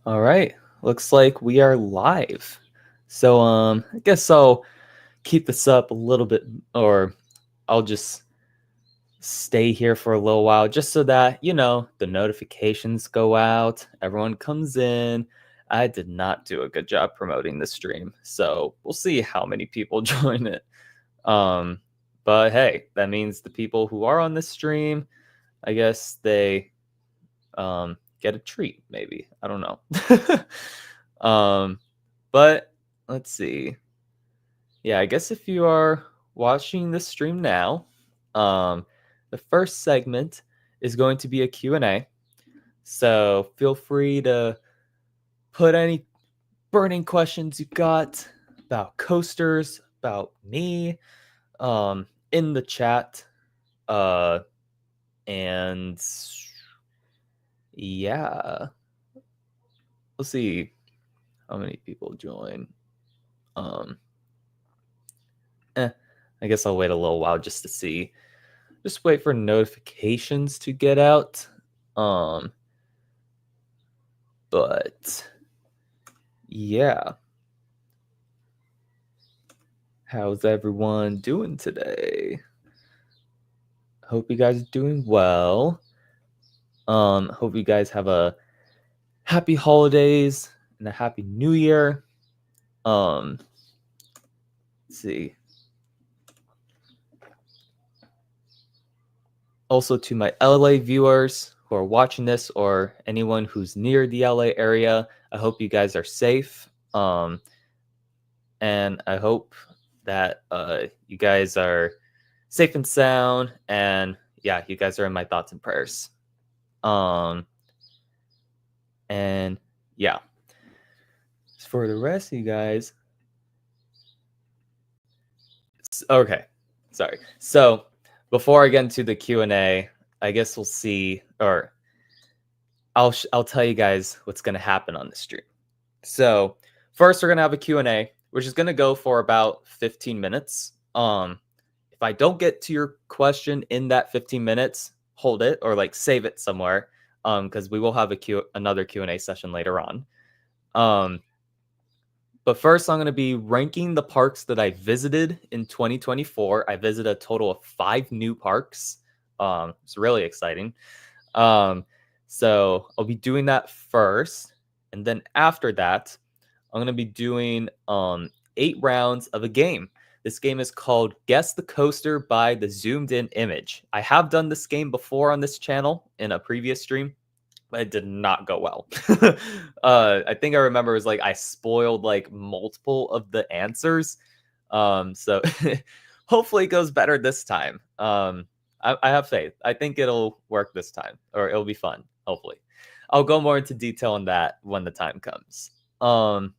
All right. Looks like we are live. I guess I'll keep this up a little bit, or I'll just stay here for a little while just so that, the notifications go out, everyone comes in. I did not do a good job promoting this stream, so we'll see how many people join it. Um, but hey, that means the people who are on this stream, I guess they get a treat, maybe. I don't know. But let's see. Yeah, I guess if you are watching this stream now, the first segment is going to be a Q&A. So feel free to put any burning questions you got about coasters, about me, in the chat. And yeah, we'll see how many people join. I guess I'll wait a little while just to see. Just wait for notifications to get out. But yeah. How's everyone doing today? Hope you guys are doing well. Hope you guys have a happy holidays and a happy new year. Let's see. Also to my LA viewers who are watching this, or anyone who's near the LA area, I hope you guys are safe. And I hope that you guys are safe and sound. And yeah, you guys are in my thoughts and prayers. And yeah, for the rest of you guys. Okay, sorry. So before I get into the Q&A, I guess we'll see, or I'll tell you guys what's going to happen on the stream. So first, we're going to have a Q&A, which is going to go for about 15 minutes. If I don't get to your question in that 15 minutes, hold it or like save it somewhere, because we will have another Q&A session later on. But first, I'm going to be ranking the parks that I visited in 2024. I visited a total of 5 new parks. It's really exciting. So I'll be doing that first. And then after that, I'm going to be doing 8 rounds of a game. This game is called Guess the Coaster by the Zoomed In Image. I have done this game before on this channel in a previous stream, but it did not go well. I think I remember it was like I spoiled like multiple of the answers. So hopefully it goes better this time. I have faith. I think it'll work this time, or it'll be fun, hopefully. I'll go more into detail on that when the time comes. And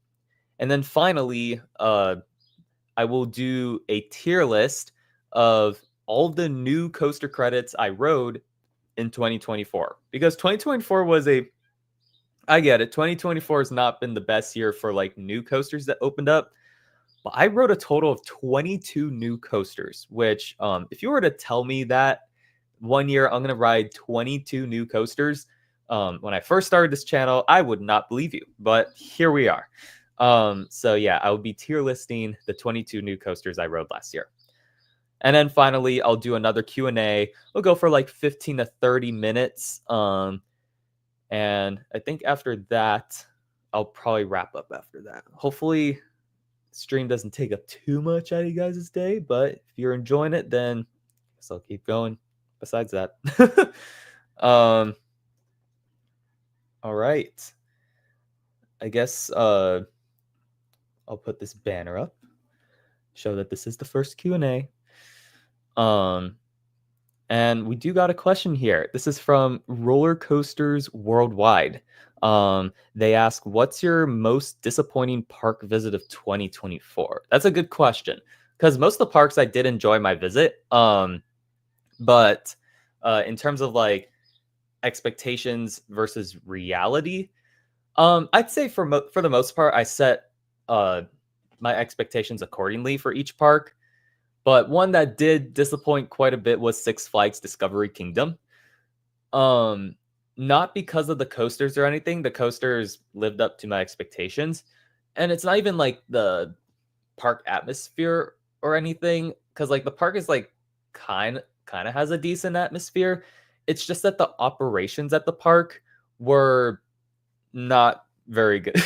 then finally, I will do a tier list of all the new coaster credits I rode in 2024, because 2024 was I get it, 2024 has not been the best year for like new coasters that opened up, but I rode a total of 22 new coasters, which if you were to tell me that one year I'm going to ride 22 new coasters, when I first started this channel, I would not believe you, but here we are. So yeah, I will be tier listing the 22 new coasters I rode last year. And then finally, I'll do another Q&A. We'll go for like 15 to 30 minutes. And I think after that, I'll probably wrap up after that. Hopefully, the stream doesn't take up too much out of you guys' day. But if you're enjoying it, then I guess I'll keep going. Besides that. All right. I guess I'll put this banner up. Show that this is the first Q&A. And we do got a question here. This is from Roller Coasters Worldwide. They ask, what's your most disappointing park visit of 2024? That's a good question, because most of the parks I did enjoy my visit. But in terms of like expectations versus reality, I'd say for the most part, I set my expectations accordingly for each park. But one that did disappoint quite a bit was Six Flags Discovery Kingdom. not because of the coasters or anything. The coasters lived up to my expectations, and it's not even like the park atmosphere or anything, because like the park is like kind of has a decent atmosphere. It's just that the operations at the park were not very good.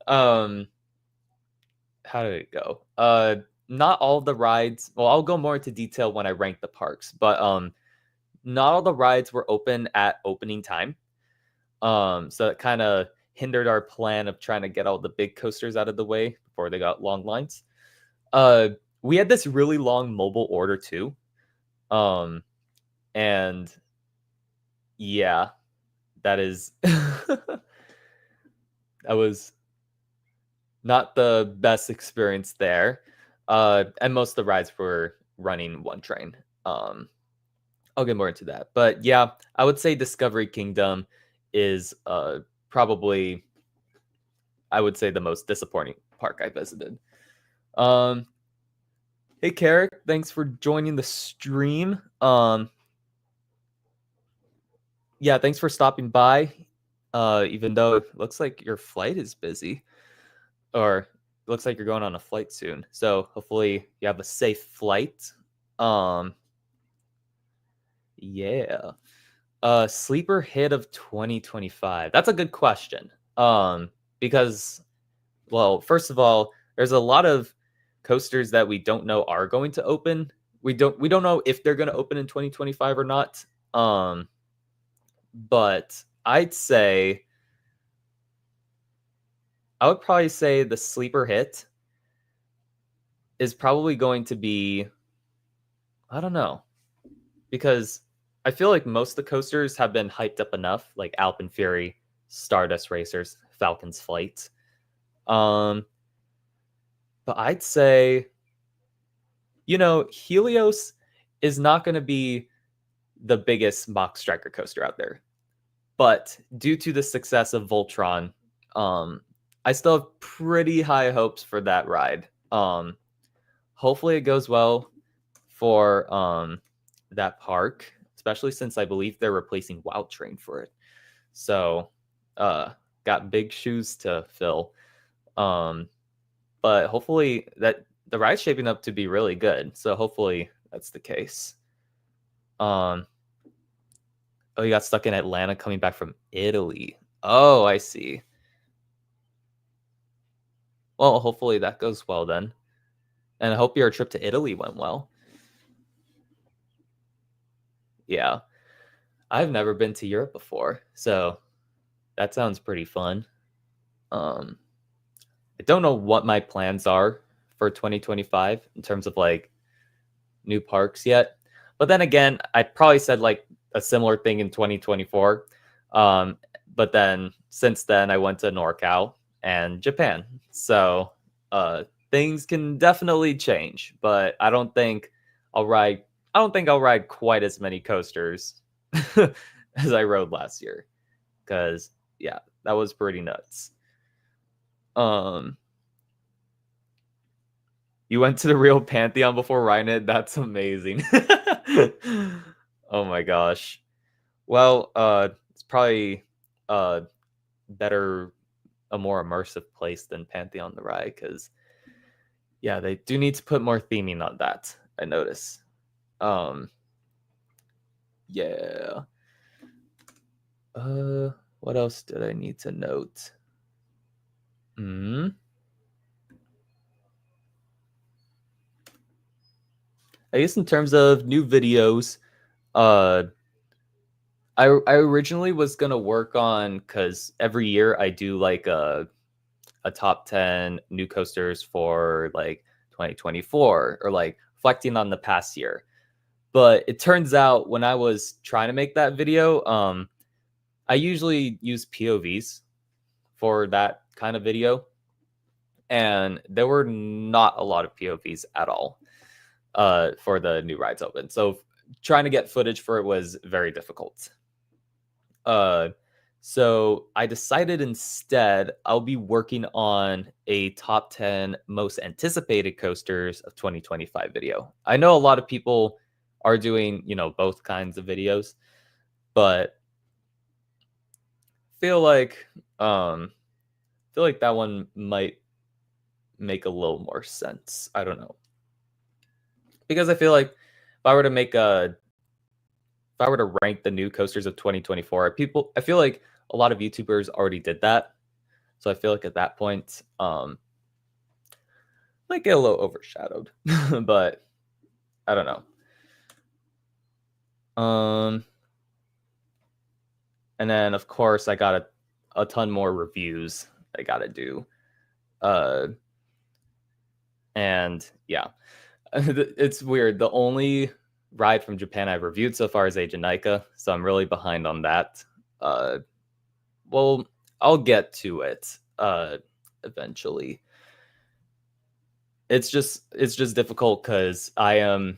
um how did it go? Not all the rides, well, I'll go more into detail when I rank the parks, but not all the rides were open at opening time. So it kind of hindered our plan of trying to get all the big coasters out of the way before they got long lines. Uh, we had this really long mobile order too. Um, and yeah, that is that was not the best experience there. And most of the rides were running one train. Um, I'll get more into that. But yeah, I would say Discovery Kingdom is probably, I would say, the most disappointing park I visited. Um, hey Carrick, thanks for joining the stream. Yeah, thanks for stopping by. Even though it looks like your flight is busy, or it looks like you're going on a flight soon. So hopefully you have a safe flight. Um, yeah. Sleeper hit of 2025. That's a good question. Because, well, first of all, there's a lot of coasters that we don't know are going to open. We don't know if they're going to open in 2025 or not. But I would probably say the sleeper hit is probably going to be, I don't know, because I feel like most of the coasters have been hyped up enough, like Alpine Fury, Stardust Racers, Falcon's Flight. Um, but I'd say, Helios is not going to be the biggest Mach Striker coaster out there. But due to the success of Voltron, I still have pretty high hopes for that ride. Hopefully it goes well for that park, especially since I believe they're replacing Wild Train for it. So, got big shoes to fill. But hopefully that the ride's shaping up to be really good. So hopefully that's the case. Oh, you got stuck in Atlanta coming back from Italy. Oh, I see. Well, hopefully that goes well then. And I hope your trip to Italy went well. Yeah. I've never been to Europe before, so that sounds pretty fun. Um, I don't know what my plans are for 2025 in terms of like new parks yet. But then again, I probably said like a similar thing in 2024. But then since then, I went to NorCal and Japan. So things can definitely change, but I'll ride. I don't think I'll ride quite as many coasters as I rode last year. Because yeah, that was pretty nuts. Um, You went to the real Pantheon before riding it? That's amazing. Oh my gosh. Well, it's probably uh better, a more immersive place than Pantheon the ride, because yeah, they do need to put more theming on that, I notice. Um yeah. What else did I need to note? Hmm. I guess in terms of new videos, uh I originally was gonna work on, because every year I do like a top 10 new coasters for like 2024, or like reflecting on the past year. But it turns out when I was trying to make that video, I usually use POVs for that kind of video, and there were not a lot of POVs at all for the new rides open. So trying to get footage for it was very difficult. Uh, so I decided instead I'll be working on a top 10 most anticipated coasters of 2025 video. I know a lot of people are doing, both kinds of videos, but feel like that one might make a little more sense. I don't know. Because I feel like if I were to make a if I were to rank the new coasters of 2024, I feel like a lot of YouTubers already did that. So I feel like at that point, might get a little overshadowed. But I don't know. And then of course I got a ton more reviews I gotta do. And yeah. It's weird. The only ride from Japan I've reviewed so far is Age of Nika, so I'm really behind on that. Uh, well, I'll get to it eventually. It's just difficult because I am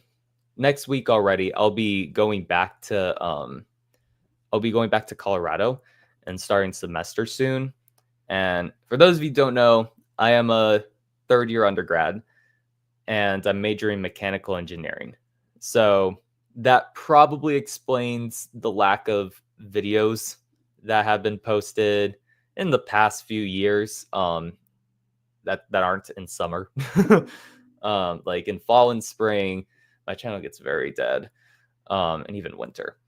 next week already. I'll be going back to Colorado and starting semester soon. And for those of you who don't know, I am a third year undergrad and I'm majoring in mechanical engineering. So that probably explains the lack of videos that have been posted in the past few years that aren't in summer. Like in fall and spring, my channel gets very dead, and even winter.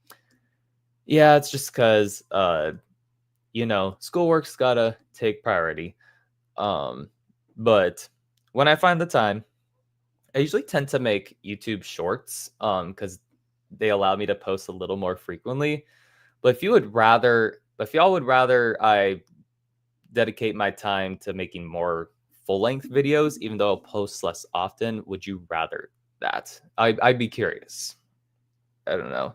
Yeah, it's just because schoolwork's gotta take priority. But when I find the time, I usually tend to make YouTube shorts because they allow me to post a little more frequently. But if y'all would rather I dedicate my time to making more full length videos, even though I'll post less often, would you rather that? I'd be curious. I don't know.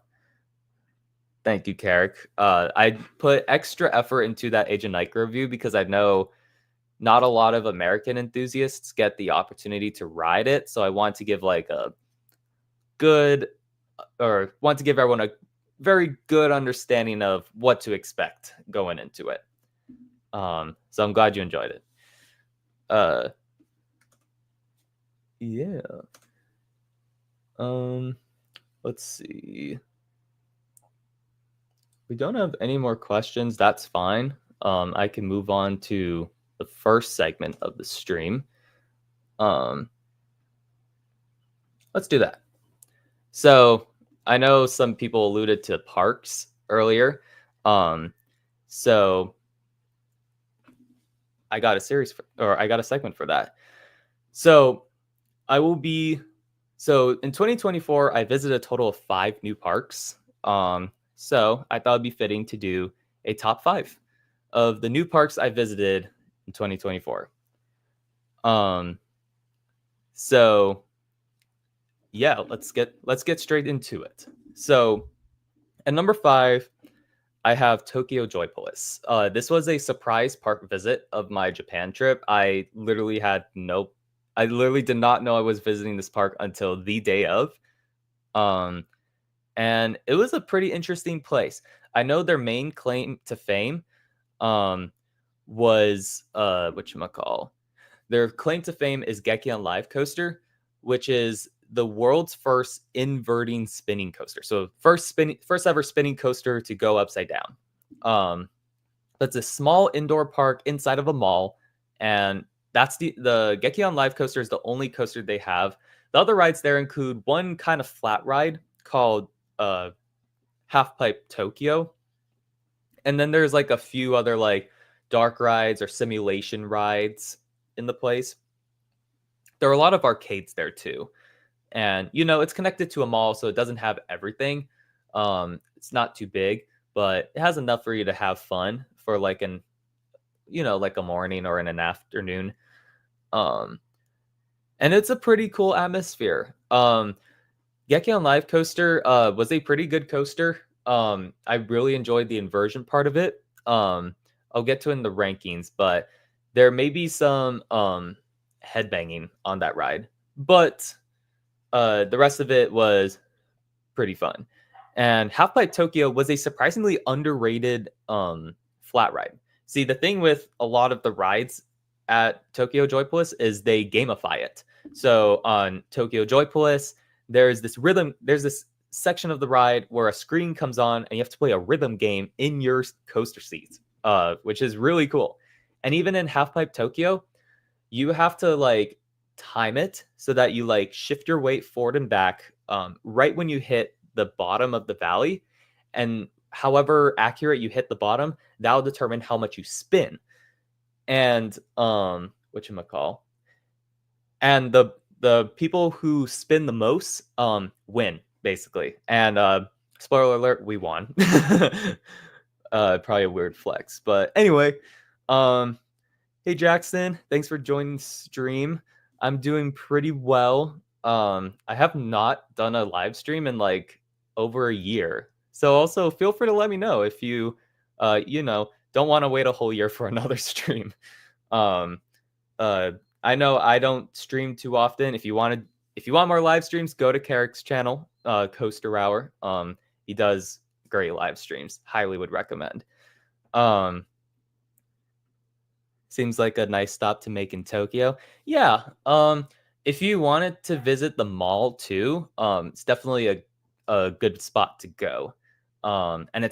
Thank you, Carrick. I put extra effort into that Age of Nike review because I know not a lot of American enthusiasts get the opportunity to ride it. So I want to give like a good or want to give everyone a very good understanding of what to expect going into it. So I'm glad you enjoyed it. Yeah. Let's see. We don't have any more questions. That's fine. I can move on to the first segment of the stream. Let's do that. So I know some people alluded to parks earlier. So I got a segment for that. So in 2024, I visited a total of 5 new parks. So I thought it'd be fitting to do a top 5 of the new parks I visited in 2024. So yeah, let's get straight into it. So at number 5, I have Tokyo Joypolis. This was a surprise park visit of my Japan trip. I literally did not know I was visiting this park until the day of. And it was a pretty interesting place. I know their main claim to fame was whatchamacall. Their claim to fame is Gekion Live Coaster, which is the world's first inverting spinning coaster. So first ever spinning coaster to go upside down. That's a small indoor park inside of a mall, and that's the Gekion Live Coaster is the only coaster they have. The other rides there include one kind of flat ride called Half Pipe Tokyo, and then there's like a few other like dark rides or simulation rides in the place. There are a lot of arcades there too. And it's connected to a mall, so it doesn't have everything. It's not too big, but it has enough for you to have fun for like like a morning or in an afternoon. And it's a pretty cool atmosphere. Gekion Live Coaster was a pretty good coaster. I really enjoyed the inversion part of it. I'll get to it in the rankings, but there may be some headbanging on that ride. But the rest of it was pretty fun. And Half Pipe Tokyo was a surprisingly underrated flat ride. See, the thing with a lot of the rides at Tokyo Joypolis is they gamify it. So on Tokyo Joypolis, there's this section of the ride where a screen comes on and you have to play a rhythm game in your coaster seats. which is really cool. And even in Half Pipe Tokyo, you have to like time it so that you like shift your weight forward and back right when you hit the bottom of the valley. And however accurate you hit the bottom, that'll determine how much you spin. And whatchamacall. And the people who spin the most win, basically. And spoiler alert, we won. Probably a weird flex. But anyway, um hey Jackson, thanks for joining the stream. I'm doing pretty well. I have not done a live stream in like over a year. So also feel free to let me know if you don't want to wait a whole year for another stream. Um uh I know I don't stream too often. If you want more live streams, go to Carrick's channel, Coaster Hour. He does great live streams. Highly would recommend. Um Seems like a nice stop to make in Tokyo. Yeah. If you wanted to visit the mall too, it's definitely a good spot to go. And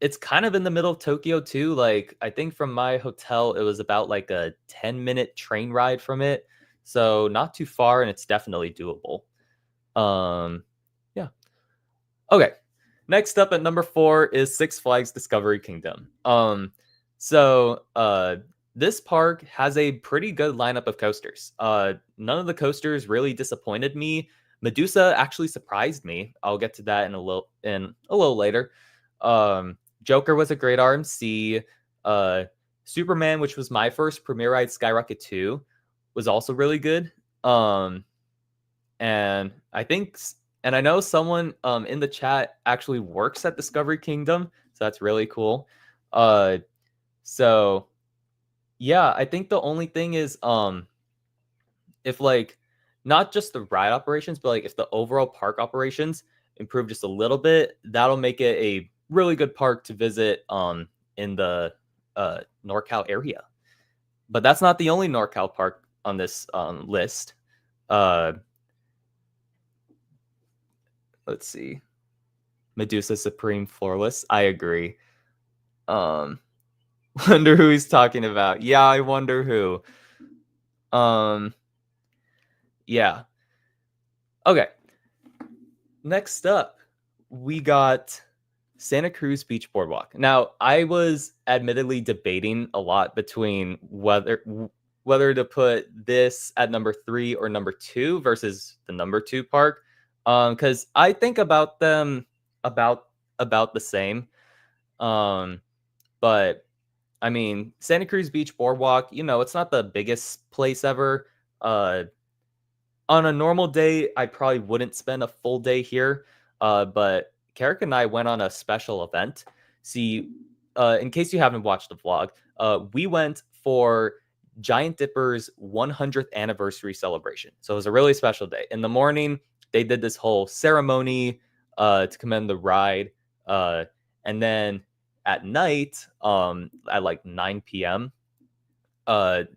it's kind of in the middle of Tokyo too. Like I think from my hotel, it was about like a 10-minute train ride from it. So not too far, and it's definitely doable. Yeah. Okay. Next up at number 4 is Six Flags Discovery Kingdom. So this park has a pretty good lineup of coasters. None of the coasters really disappointed me. Medusa actually surprised me. I'll get to that in a little later. Joker was a great RMC. Superman, which was my first premiere ride, Skyrocket 2, was also really good. And I know someone in the chat actually works at Discovery Kingdom, so that's really cool. So yeah, I think the only thing is if like not just the ride operations, but like if the overall park operations improve just a little bit, that'll make it a really good park to visit in the NorCal area. But that's not the only NorCal park on this list. Let's see. Medusa Supreme Floorless. I agree. Wonder who he's talking about. Yeah, I wonder who. Yeah. Okay. Next up, we got Santa Cruz Beach Boardwalk. Now, I was admittedly debating a lot between whether to put this at number 3 or number 2 versus the number 2 park, because I think about them about the same. But I mean, Santa Cruz Beach Boardwalk, it's not the biggest place ever. On a normal day, I probably wouldn't spend a full day here. But Carrick and I went on a special event. See, in case you haven't watched the vlog, we went for Giant Dipper's 100th anniversary celebration. So it was a really special day. In the morning, they did this whole ceremony to commend the ride. And then at night, at like 9 p.m., or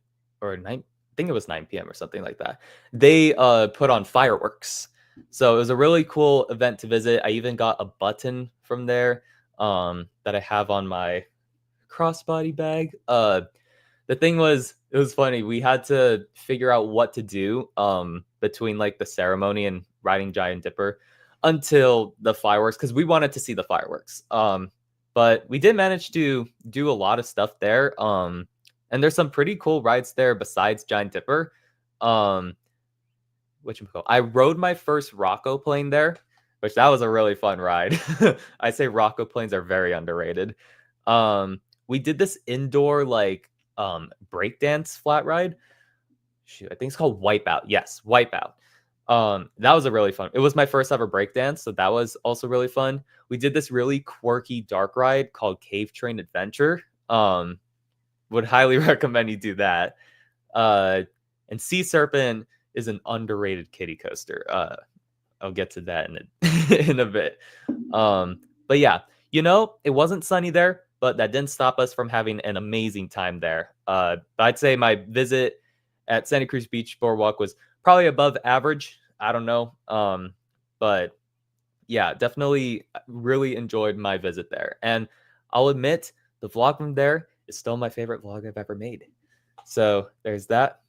9, I think it was 9 p.m. or something like that, they put on fireworks. So it was a really cool event to visit. I even got a button from there that I have on my crossbody bag. The thing was, it was funny. We had to figure out what to do between like the ceremony and riding Giant Dipper until the fireworks, because we wanted to see the fireworks. But we did manage to do a lot of stuff there. And there's some pretty cool rides there besides Giant Dipper. I rode my first Rocco plane there, which that was a really fun ride. I say Rocco planes are very underrated. We did this indoor like breakdance flat ride. Shoot, I think it's called Wipeout. Yes, Wipeout. That was a really fun. It was my first ever breakdance, so that was also really fun. We did this really quirky dark ride called Cave Train Adventure. Would highly recommend you do that. And Sea Serpent is an underrated kiddie coaster. I'll get to that in a bit. But yeah, it wasn't sunny there, but that didn't stop us from having an amazing time there. But I'd say my visit at Santa Cruz Beach Boardwalk was probably above average. I don't know. But yeah, definitely really enjoyed my visit there. And I'll admit, the vlog from there is still my favorite vlog I've ever made. So there's that.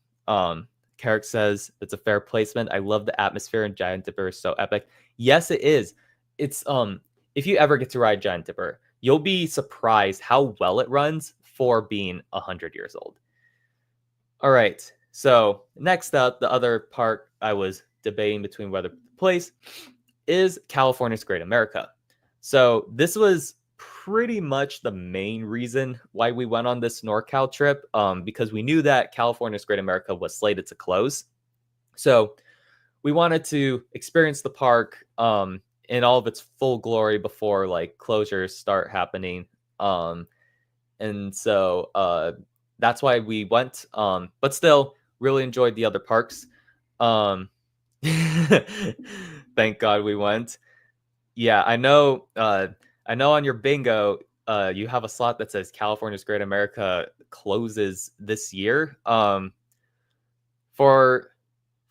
Carrick says it's a fair placement. I love the atmosphere, and Giant Dipper is so epic. Yes, it is. It's if you ever get to ride Giant Dipper, you'll be surprised how well it runs for being 100 years old. All right. So next up, the other park I was debating between whether to place is California's Great America. So this was pretty much the main reason why we went on this NorCal trip, because we knew that California's Great America was slated to close. So we wanted to experience the park in all of its full glory before like closures start happening. And so that's why we went. But still, really enjoyed the other parks. Thank God we went. Yeah, I know. I know on your bingo, you have a slot that says California's Great America closes this year. For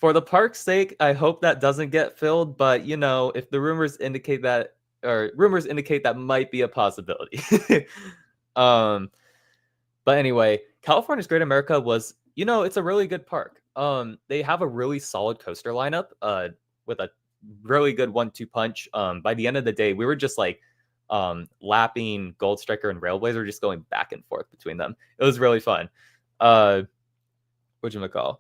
the park's sake, I hope that doesn't get filled. But you know, if the rumors indicate that, or rumors indicate that might be a possibility. But anyway, California's Great America was, you know, it's a really good park. They have a really solid coaster lineup, with a really good 1-2 punch. By the end of the day, we were just like lapping Gold Striker and Railblazer, just going back and forth between them. It was really fun. Whatchamacall?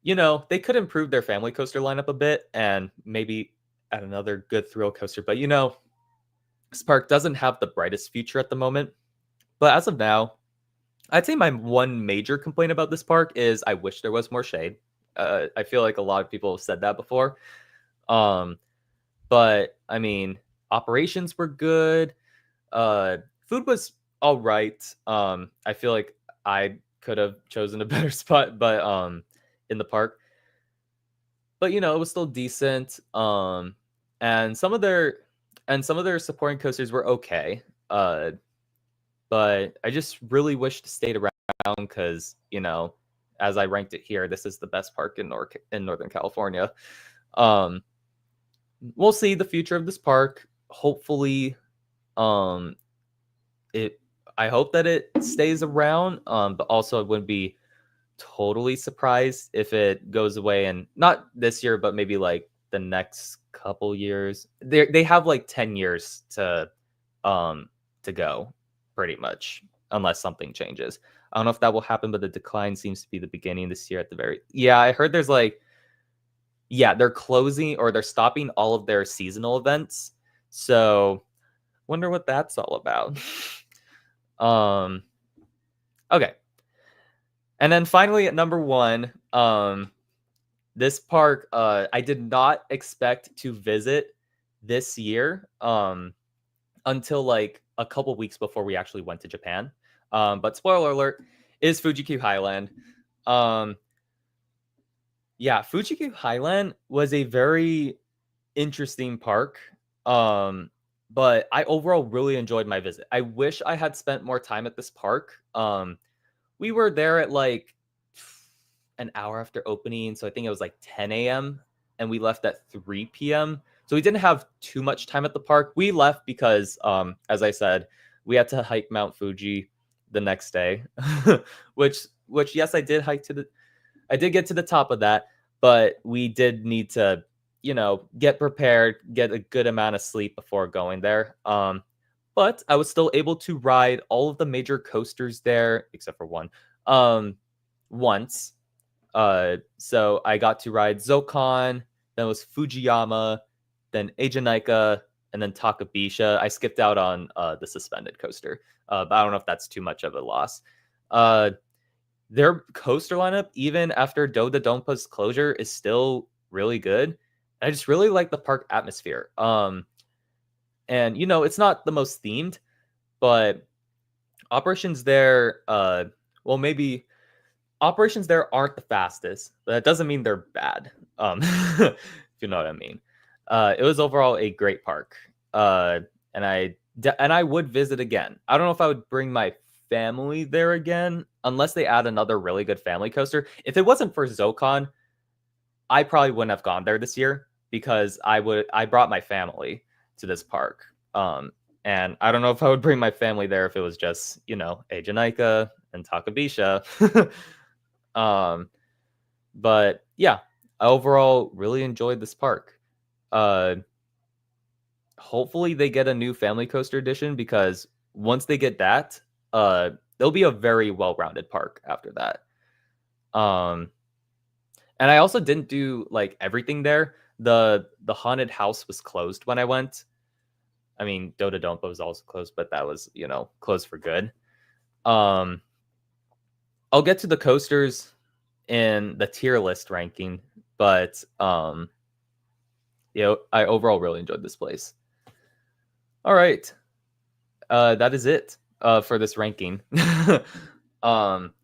You know, they could improve their family coaster lineup a bit and maybe add another good thrill coaster. But you know, this park doesn't have the brightest future at the moment. But as of now, I'd say my one major complaint about this park is I wish there was more shade. I feel like a lot of people have said that before. But I mean, operations were good. Food was all right. I feel like I could have chosen a better spot, but in the park. But you know, it was still decent. And some of their supporting coasters were okay. But I just really wished to stayed around because, you know, as I ranked it here, this is the best park in Northern California. We'll see the future of this park. Hopefully, I hope that it stays around. But also, I wouldn't be totally surprised if it goes away, and not this year, but maybe like the next couple years. They have like 10 years to go, pretty much, unless something changes. I don't know if that will happen, but the decline seems to be the beginning this year at the very. Yeah, I heard there's like, yeah, they're closing or they're stopping all of their seasonal events. So wonder what that's all about. Okay. And then finally at number 1, this park I did not expect to visit this year until like a couple weeks before we actually went to Japan. But spoiler alert, is Fuji-Q Highland. Yeah, Fuji-Q Highland was a very interesting park. But I overall really enjoyed my visit. I wish I had spent more time at this park. We were there at like an hour after opening, so I think it was like 10 a.m. and we left at 3 p.m. So we didn't have too much time at the park. We left because, as I said, we had to hike Mount Fuji the next day, which yes, I did get to the top of that, but we did need to, you know, get prepared, get a good amount of sleep before going there. But I was still able to ride all of the major coasters there, except for one, once. So I got to ride Zokan, then it was Fujiyama, then Eijanaika, and then Takabisha. I skipped out on the suspended coaster, but I don't know if that's too much of a loss. Their coaster lineup, even after Dodonpa's closure, is still really good. I just really like the park atmosphere. And you know, it's not the most themed, but operations there, well, maybe operations there aren't the fastest, but that doesn't mean they're bad. If you know what I mean. It was overall a great park. And I would visit again. I don't know if I would bring my family there again, unless they add another really good family coaster. If it wasn't for Zokan, I probably wouldn't have gone there this year because I brought my family to this park. And I don't know if I would bring my family there if it was just, a Jamaica and Takabisha. um, but yeah, I overall really enjoyed this park. Uh, Hopefully they get a new family coaster edition because once they get that, they'll be a very well-rounded park after that. Um, and I also didn't do like everything there. The haunted house was closed when I went. I mean, Dota Dumpa was also closed, but that was, closed for good. Um, I'll get to the coasters in the tier list ranking, but I overall really enjoyed this place. All right. That is it for this ranking. um,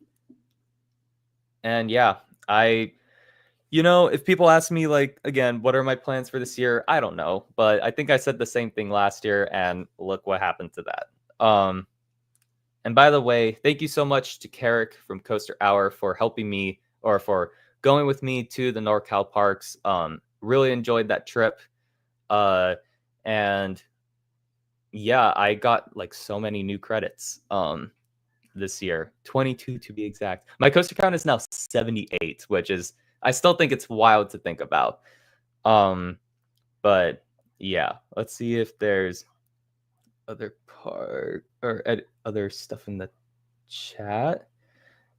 and yeah, if people ask me, like, again, what are my plans for this year? I don't know, but I think I said the same thing last year, and look what happened to that. And by the way, thank you so much to Carrick from Coaster Hour for helping me or for going with me to the NorCal parks. Really enjoyed that trip. And yeah, I got like so many new credits this year, 22 to be exact. My coaster count is now 78, which is, I still think it's wild to think about. But yeah, let's see if there's other other stuff in the chat.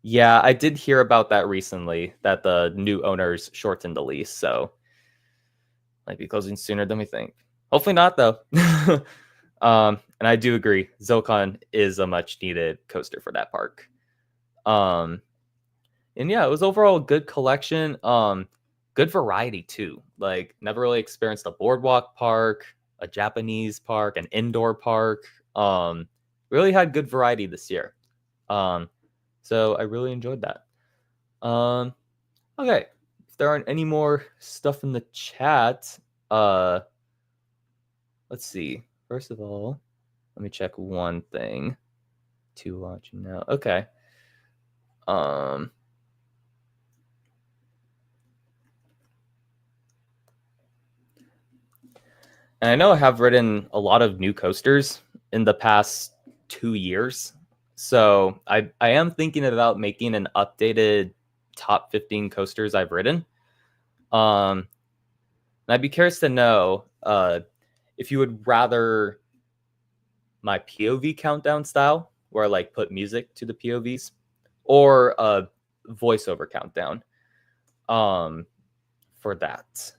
Yeah, I did hear about that recently, that the new owners shortened the lease, so might be closing sooner than we think. Hopefully not, though. And I do agree, Zilcon is a much needed coaster for that park. And yeah, it was overall a good collection. Good variety too. Like, never really experienced a boardwalk park, a Japanese park, an indoor park. Really had good variety this year. So I really enjoyed that. Okay. If there aren't any more stuff in the chat, let's see. First of all, let me check one thing. To watch now. Okay. And I know I have ridden a lot of new coasters in the past 2 years. So I am thinking about making an updated top 15 coasters I've ridden. And I'd be curious to know if you would rather my POV countdown style, where I like put music to the POVs, or a voiceover countdown for that.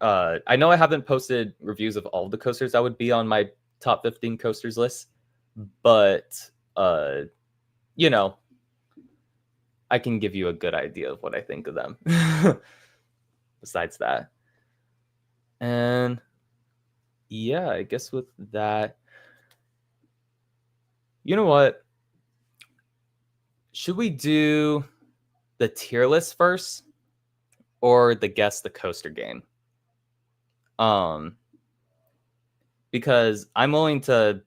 I know I haven't posted reviews of all the coasters that would be on my top 15 coasters list, but you know, I can give you a good idea of what I think of them. Besides that, and yeah, I guess with that, you know what? Should we do the tier list first, or the guess the coaster game? Because I'm willing to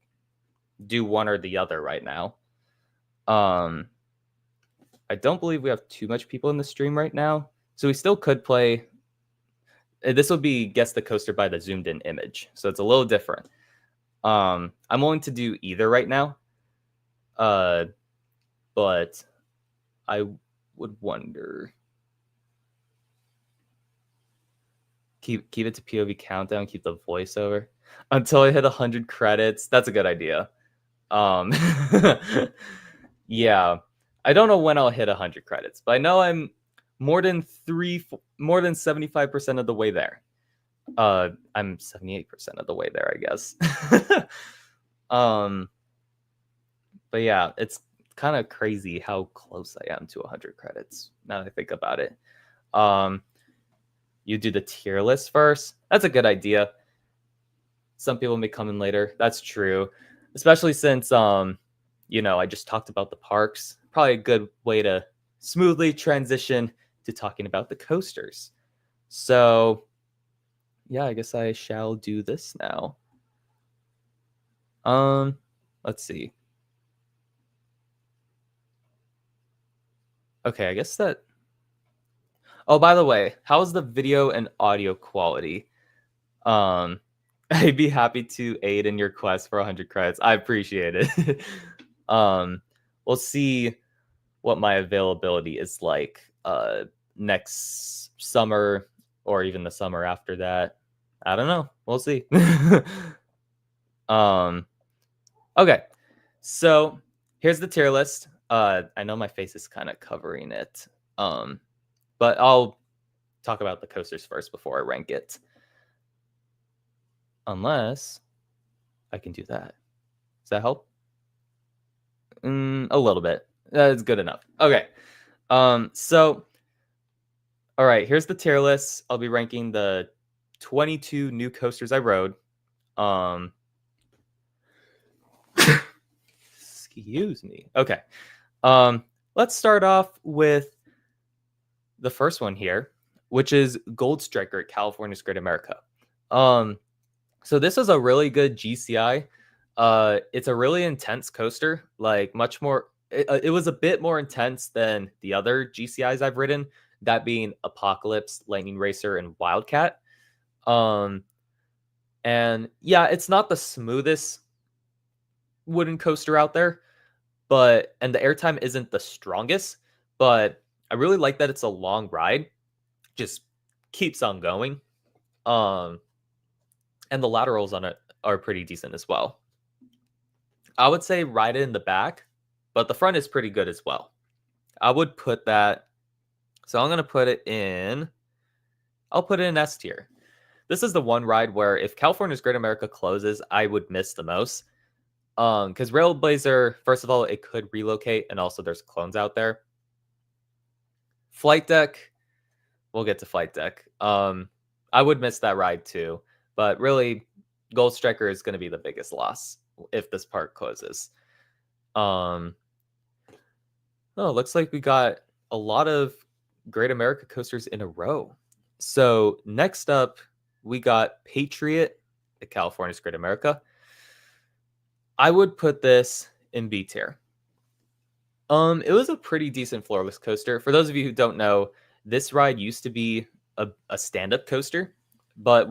do one or the other right now. I don't believe we have too much people in the stream right now, so we still could play. This would be guess the coaster by the zoomed in image, so it's a little different. I'm willing to do either right now, but I would wonder. Keep it to POV countdown. Keep the voiceover until I hit 100 credits. That's a good idea. Yeah, I don't know when I'll hit 100 credits, but I know I'm more than 75% of the way there. I'm 78% of the way there, I guess. But yeah, it's kind of crazy how close I am to 100 credits now that I think about it. You do the tier list first. That's a good idea. Some people may come in later. That's true, especially since I just talked about the parks. Probably a good way to smoothly transition to talking about the coasters. So yeah, I guess I shall do this now. Let's see. Okay, I guess that. Oh, by the way, how's the video and audio quality? I'd be happy to aid in your quest for 100 credits. I appreciate it. um, we'll see what my availability is like next summer or even the summer after that. I don't know. We'll see. um, okay. So here's the tier list. I know my face is kind of covering it. But I'll talk about the coasters first before I rank it. Unless I can do that. Does that help? A little bit. That's good enough. Okay. So all right, here's the tier list. I'll be ranking the 22 new coasters I rode. Um excuse me. Okay. Let's start off with the first one here, which is Gold Striker, California's Great America. So this is a really good GCI. It's a really intense coaster, like much more. It was a bit more intense than the other GCIs I've ridden, that being Apocalypse, Lightning Racer, and Wildcat. Um, and yeah, it's not the smoothest wooden coaster out there, and the airtime isn't the strongest, but I really like that it's a long ride, just keeps on going. Um, and the laterals on it are pretty decent as well. I would say ride it in the back, but the front is pretty good as well. I would put that. So I'm going to put it in. I'll put it in S tier. This is the one ride where if California's Great America closes, I would miss the most. Because Railblazer, first of all, it could relocate, and also there's clones out there. Flight Deck, we'll get to Flight Deck. I would miss that ride too, but really, Gold Striker is going to be the biggest loss if this park closes. Oh, looks like we got a lot of Great America coasters in a row. So next up, we got Patriot at California's Great America. I would put this in B tier. It was a pretty decent floorless coaster. For those of you who don't know, this ride used to be a stand-up coaster, but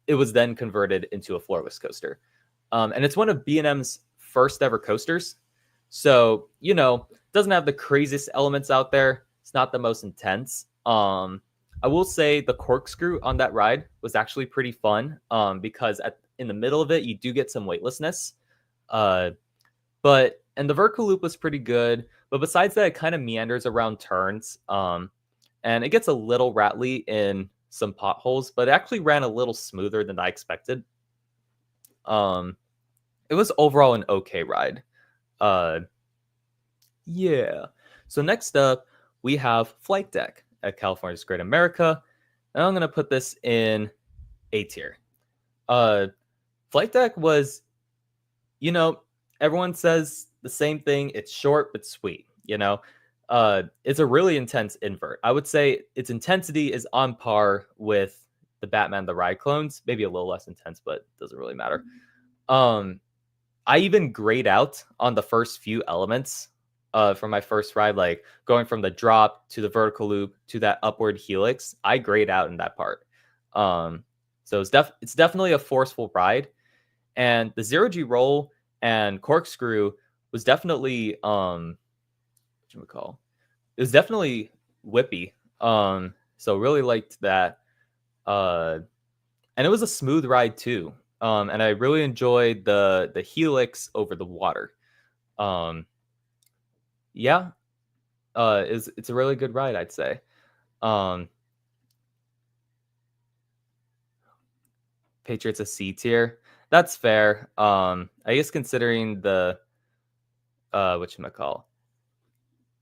it was then converted into a floorless coaster. And it's one of B&M's first ever coasters. So, doesn't have the craziest elements out there. It's not the most intense. I will say the corkscrew on that ride was actually pretty fun because in the middle of it, you do get some weightlessness. And the vertical loop was pretty good. But besides that, it kind of meanders around turns. And it gets a little rattly in some potholes, but it actually ran a little smoother than I expected. It was overall an okay ride. Yeah. So next up, we have Flight Deck at California's Great America. And I'm going to put this in A tier. Flight Deck was, everyone says the same thing. It's short but sweet, It's a really intense invert. I would say its intensity is on par with the Batman the Ride clones, maybe a little less intense, but it doesn't really matter. I even grayed out on the first few elements from my first ride, like going from the drop to the vertical loop to that upward helix. I grayed out in that part. So it's definitely a forceful ride. And the zero G roll and corkscrew was definitely it was definitely whippy. So really liked that. And it was a smooth ride too. And I really enjoyed the helix over the water. Yeah, it's a really good ride, I'd say. Patriots a C tier. That's fair. I guess considering the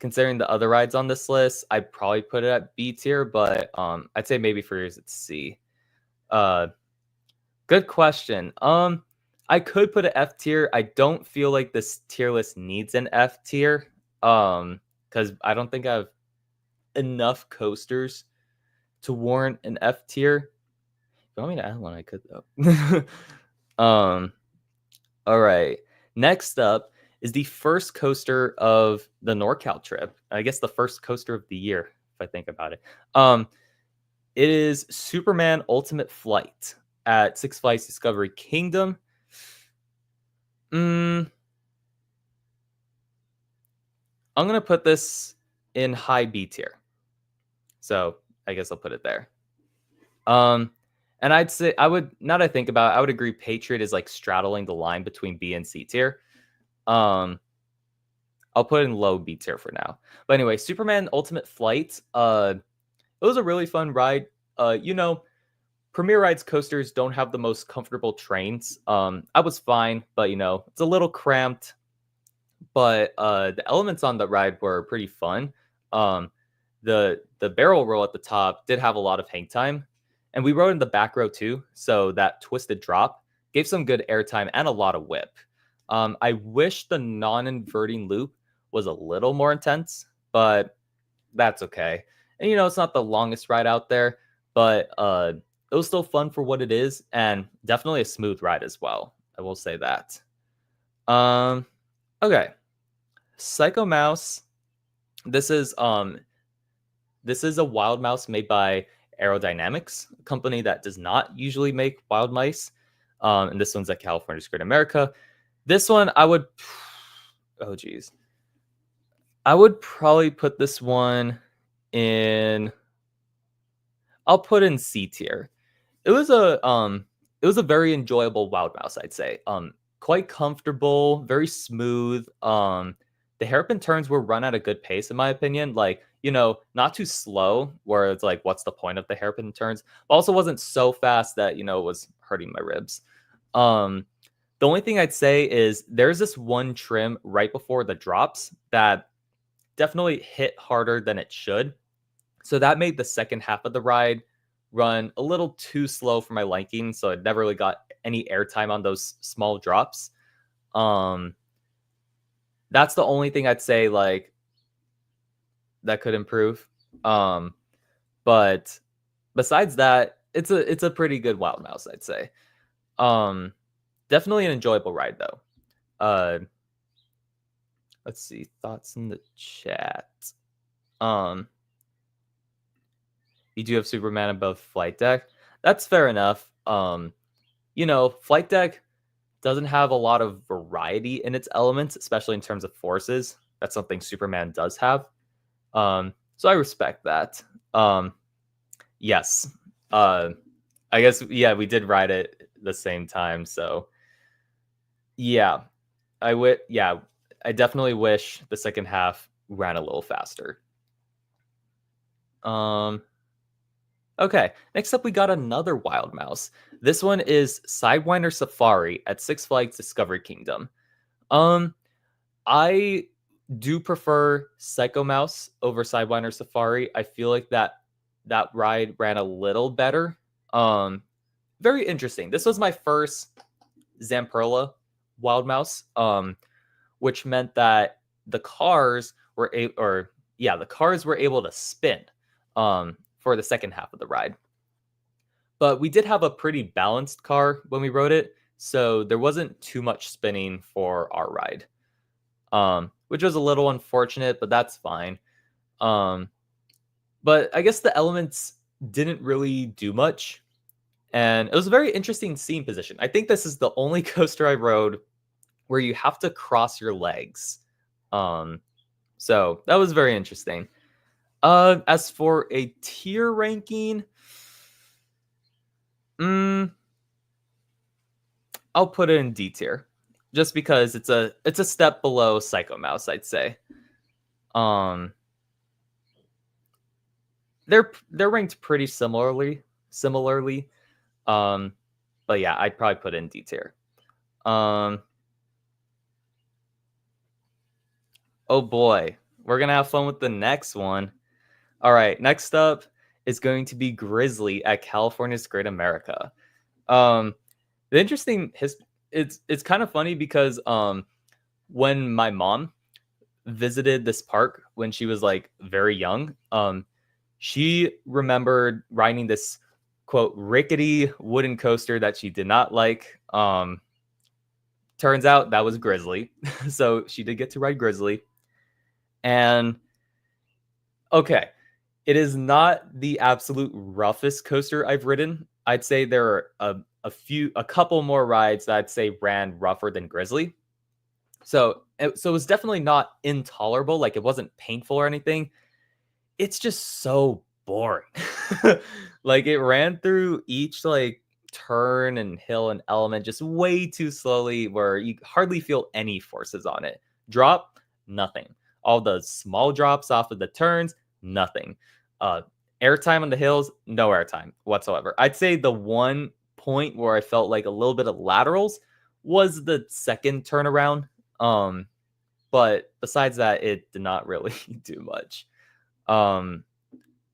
considering the other rides on this list, I'd probably put it at B tier, but I'd say maybe for yours it's C. Good question. I could put an F tier. I don't feel like this tier list needs an F tier. Because I don't think I have enough coasters to warrant an F tier. If you want me to add one, I could though. All right. Next up is the first coaster of the NorCal trip. I guess the first coaster of the year, if I think about it. It is Superman Ultimate Flight. at Six Flags Discovery Kingdom. I'm gonna put this in high B tier. So I guess I'll put it there. Um, and I'd say I would now that I think about it, I would agree Patriot is like straddling the line between B and C tier. Um, I'll put it in low B tier for now. But anyway, Superman Ultimate Flight. It was a really fun ride. Premier Rides coasters don't have the most comfortable trains. I was fine, but it's a little cramped. But the elements on the ride were pretty fun. Um, the barrel roll at the top did have a lot of hang time, and we rode in the back row too. So that twisted drop gave some good airtime and a lot of whip. I wish the non-inverting loop was a little more intense, but that's okay. And it's not the longest ride out there, but it was still fun for what it is, and definitely a smooth ride as well. I will say that. Okay. Psycho Mouse. This is a wild mouse made by Aerodynamics, a company that does not usually make wild mice. And this one's at California's Great America. This one I would oh geez. I would probably put this one in I'll put in C tier. It was a very enjoyable wild mouse, I'd say. Quite comfortable, very smooth. The hairpin turns were run at a good pace, in my opinion. Like, not too slow, where it's like, what's the point of the hairpin turns? But also wasn't so fast that, it was hurting my ribs. The only thing I'd say is there's this one trim right before the drops that definitely hit harder than it should. So that made the second half of the ride run a little too slow for my liking. So I never really got any airtime on those small drops. That's the only thing I'd say like that could improve. But besides that, it's a pretty good wild mouse, I'd say. Definitely an enjoyable ride though. Let's see, thoughts in the chat. You do have Superman above Flight Deck. That's fair enough. Flight Deck doesn't have a lot of variety in its elements, especially in terms of forces. That's something Superman does have. So I respect that. Yes. I guess, yeah, we did ride it the same time. So yeah, I definitely wish the second half ran a little faster. Okay, next up we got another wild mouse. This one is Sidewinder Safari at Six Flags Discovery Kingdom. I do prefer Psycho Mouse over Sidewinder Safari. I feel like that ride ran a little better. Very interesting. This was my first Zamperla wild mouse, which meant that the cars were able to spin for the second half of the ride. But we did have a pretty balanced car when we rode it, so there wasn't too much spinning for our ride, which was a little unfortunate, but that's fine. But I guess the elements didn't really do much, and it was a very interesting scene position. I think this is the only coaster I rode where you have to cross your legs. So that was very interesting. As for a tier ranking, I'll put it in D tier, just because it's a step below Psycho Mouse, I'd say. They're ranked pretty similarly. But yeah, I'd probably put it in D tier. Oh boy, we're gonna have fun with the next one. All right, next up is going to be Grizzly at California's Great America. The interesting it's kind of funny because when my mom visited this park when she was like very young, she remembered riding this quote rickety wooden coaster that she did not like. Turns out that was Grizzly. So she did get to ride Grizzly. And okay, it is not the absolute roughest coaster I've ridden. I'd say there are a couple more rides that I'd say ran rougher than Grizzly. So it was definitely not intolerable, like, it wasn't painful or anything. It's just so boring. Like, it ran through each, like, turn and hill and element just way too slowly where you hardly feel any forces on it. Drop, nothing. All the small drops off of the turns, nothing. Uh, Airtime on the hills, no airtime whatsoever. I'd say the one point where I felt like a little bit of laterals was the second turnaround. But besides that, it did not really do much. Um,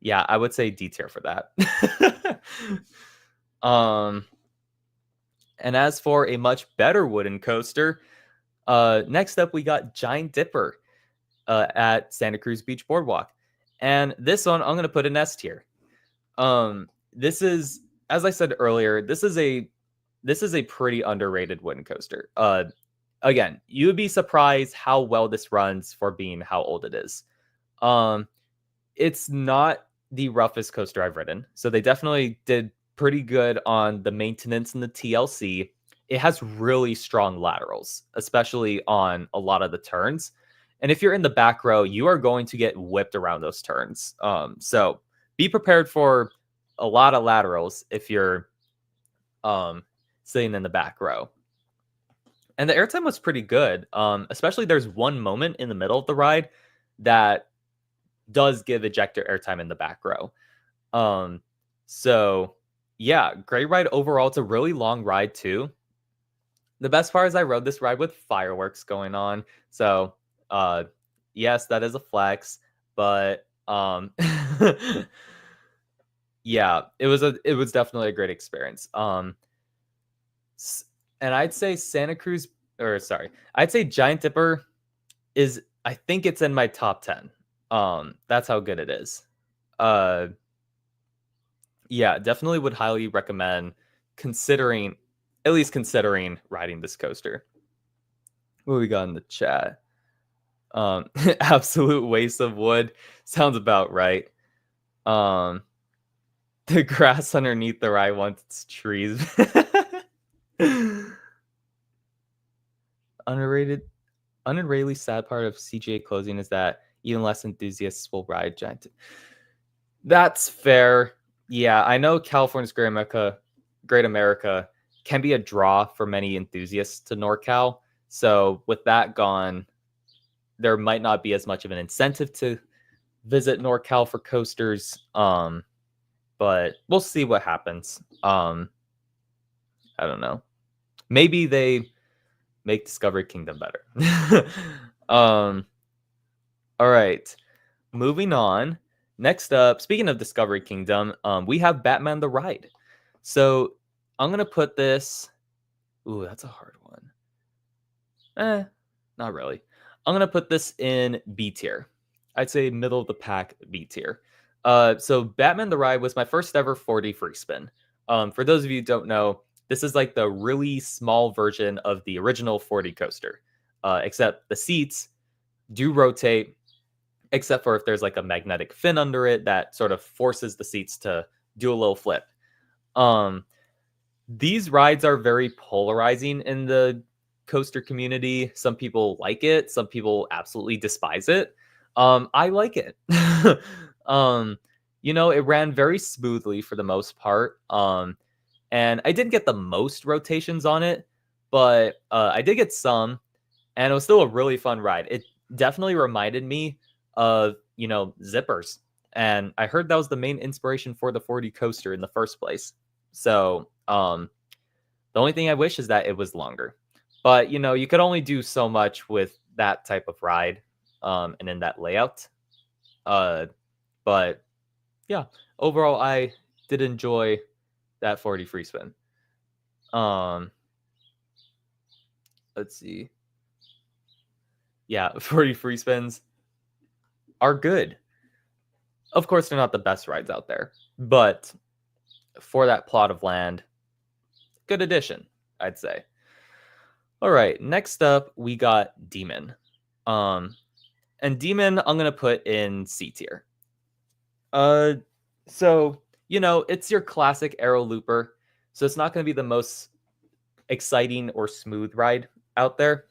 yeah, I would say D tier for that. um, and as for a much better wooden coaster, next up we got Giant Dipper at Santa Cruz Beach Boardwalk, and this one I'm gonna put an S tier. This is, as I said earlier, this is a pretty underrated wooden coaster. Again, you would be surprised how well this runs for being how old it is. Um, it's not the roughest coaster I've ridden, so they definitely did pretty good on the maintenance and the TLC. It has really strong laterals, especially on a lot of the turns. And if you're in the back row, you are going to get whipped around those turns. So be prepared for a lot of laterals if you're um, sitting in the back row. And the airtime was pretty good. Especially there's one moment in the middle of the ride that does give ejector airtime in the back row. Um, so yeah, great ride overall. It's a really long ride too. The best part is I rode this ride with fireworks going on. So yes, that is a flex, but yeah, it was definitely a great experience. And I'd say Santa Cruz, or sorry, I'd say Giant Dipper is, I think it's in my top 10. That's how good it is. Uh yeah, definitely would highly recommend considering at least considering riding this coaster. What we got in the chat? Absolute waste of wood. Sounds about right. Um the grass underneath the ride wants its trees. Underrated Unreally sad part of CGA closing is that even less enthusiasts will ride Giant. That's fair. Yeah, I know California's Great America can be a draw for many enthusiasts to NorCal. So with that gone, there might not be as much of an incentive to visit NorCal for coasters. But we'll see what happens. I don't know. Maybe they make Discovery Kingdom better. um, all right. Moving on. Next up, speaking of Discovery Kingdom, we have Batman the Ride. So I'm gonna put this. Ooh, that's a hard one. Not really. I'm gonna put this in B tier. I'd say middle of the pack B tier. So Batman the Ride was my first ever 4D free spin. For those of you who don't know, this is like the really small version of the original 4D coaster, except the seats do rotate, except for if there's like a magnetic fin under it that sort of forces the seats to do a little flip. Um, these rides are very polarizing in the coaster community. Some people like it, some people absolutely despise it. I like it. um, it ran very smoothly for the most part. And I didn't get the most rotations on it, but I did get some, and it was still a really fun ride. It definitely reminded me of, zippers. And I heard that was the main inspiration for the 4D coaster in the first place. So, the only thing I wish is that it was longer. But, you could only do so much with that type of ride, and in that layout. But yeah, overall, I did enjoy that 4D free spin. Let's see. Yeah, 4D free spins are good. Of course, they're not the best rides out there, but for that plot of land, good addition, I'd say. All right, next up we got Demon. And Demon I'm gonna put in C tier. So it's your classic arrow looper. So it's not going to be the most exciting or smooth ride out there.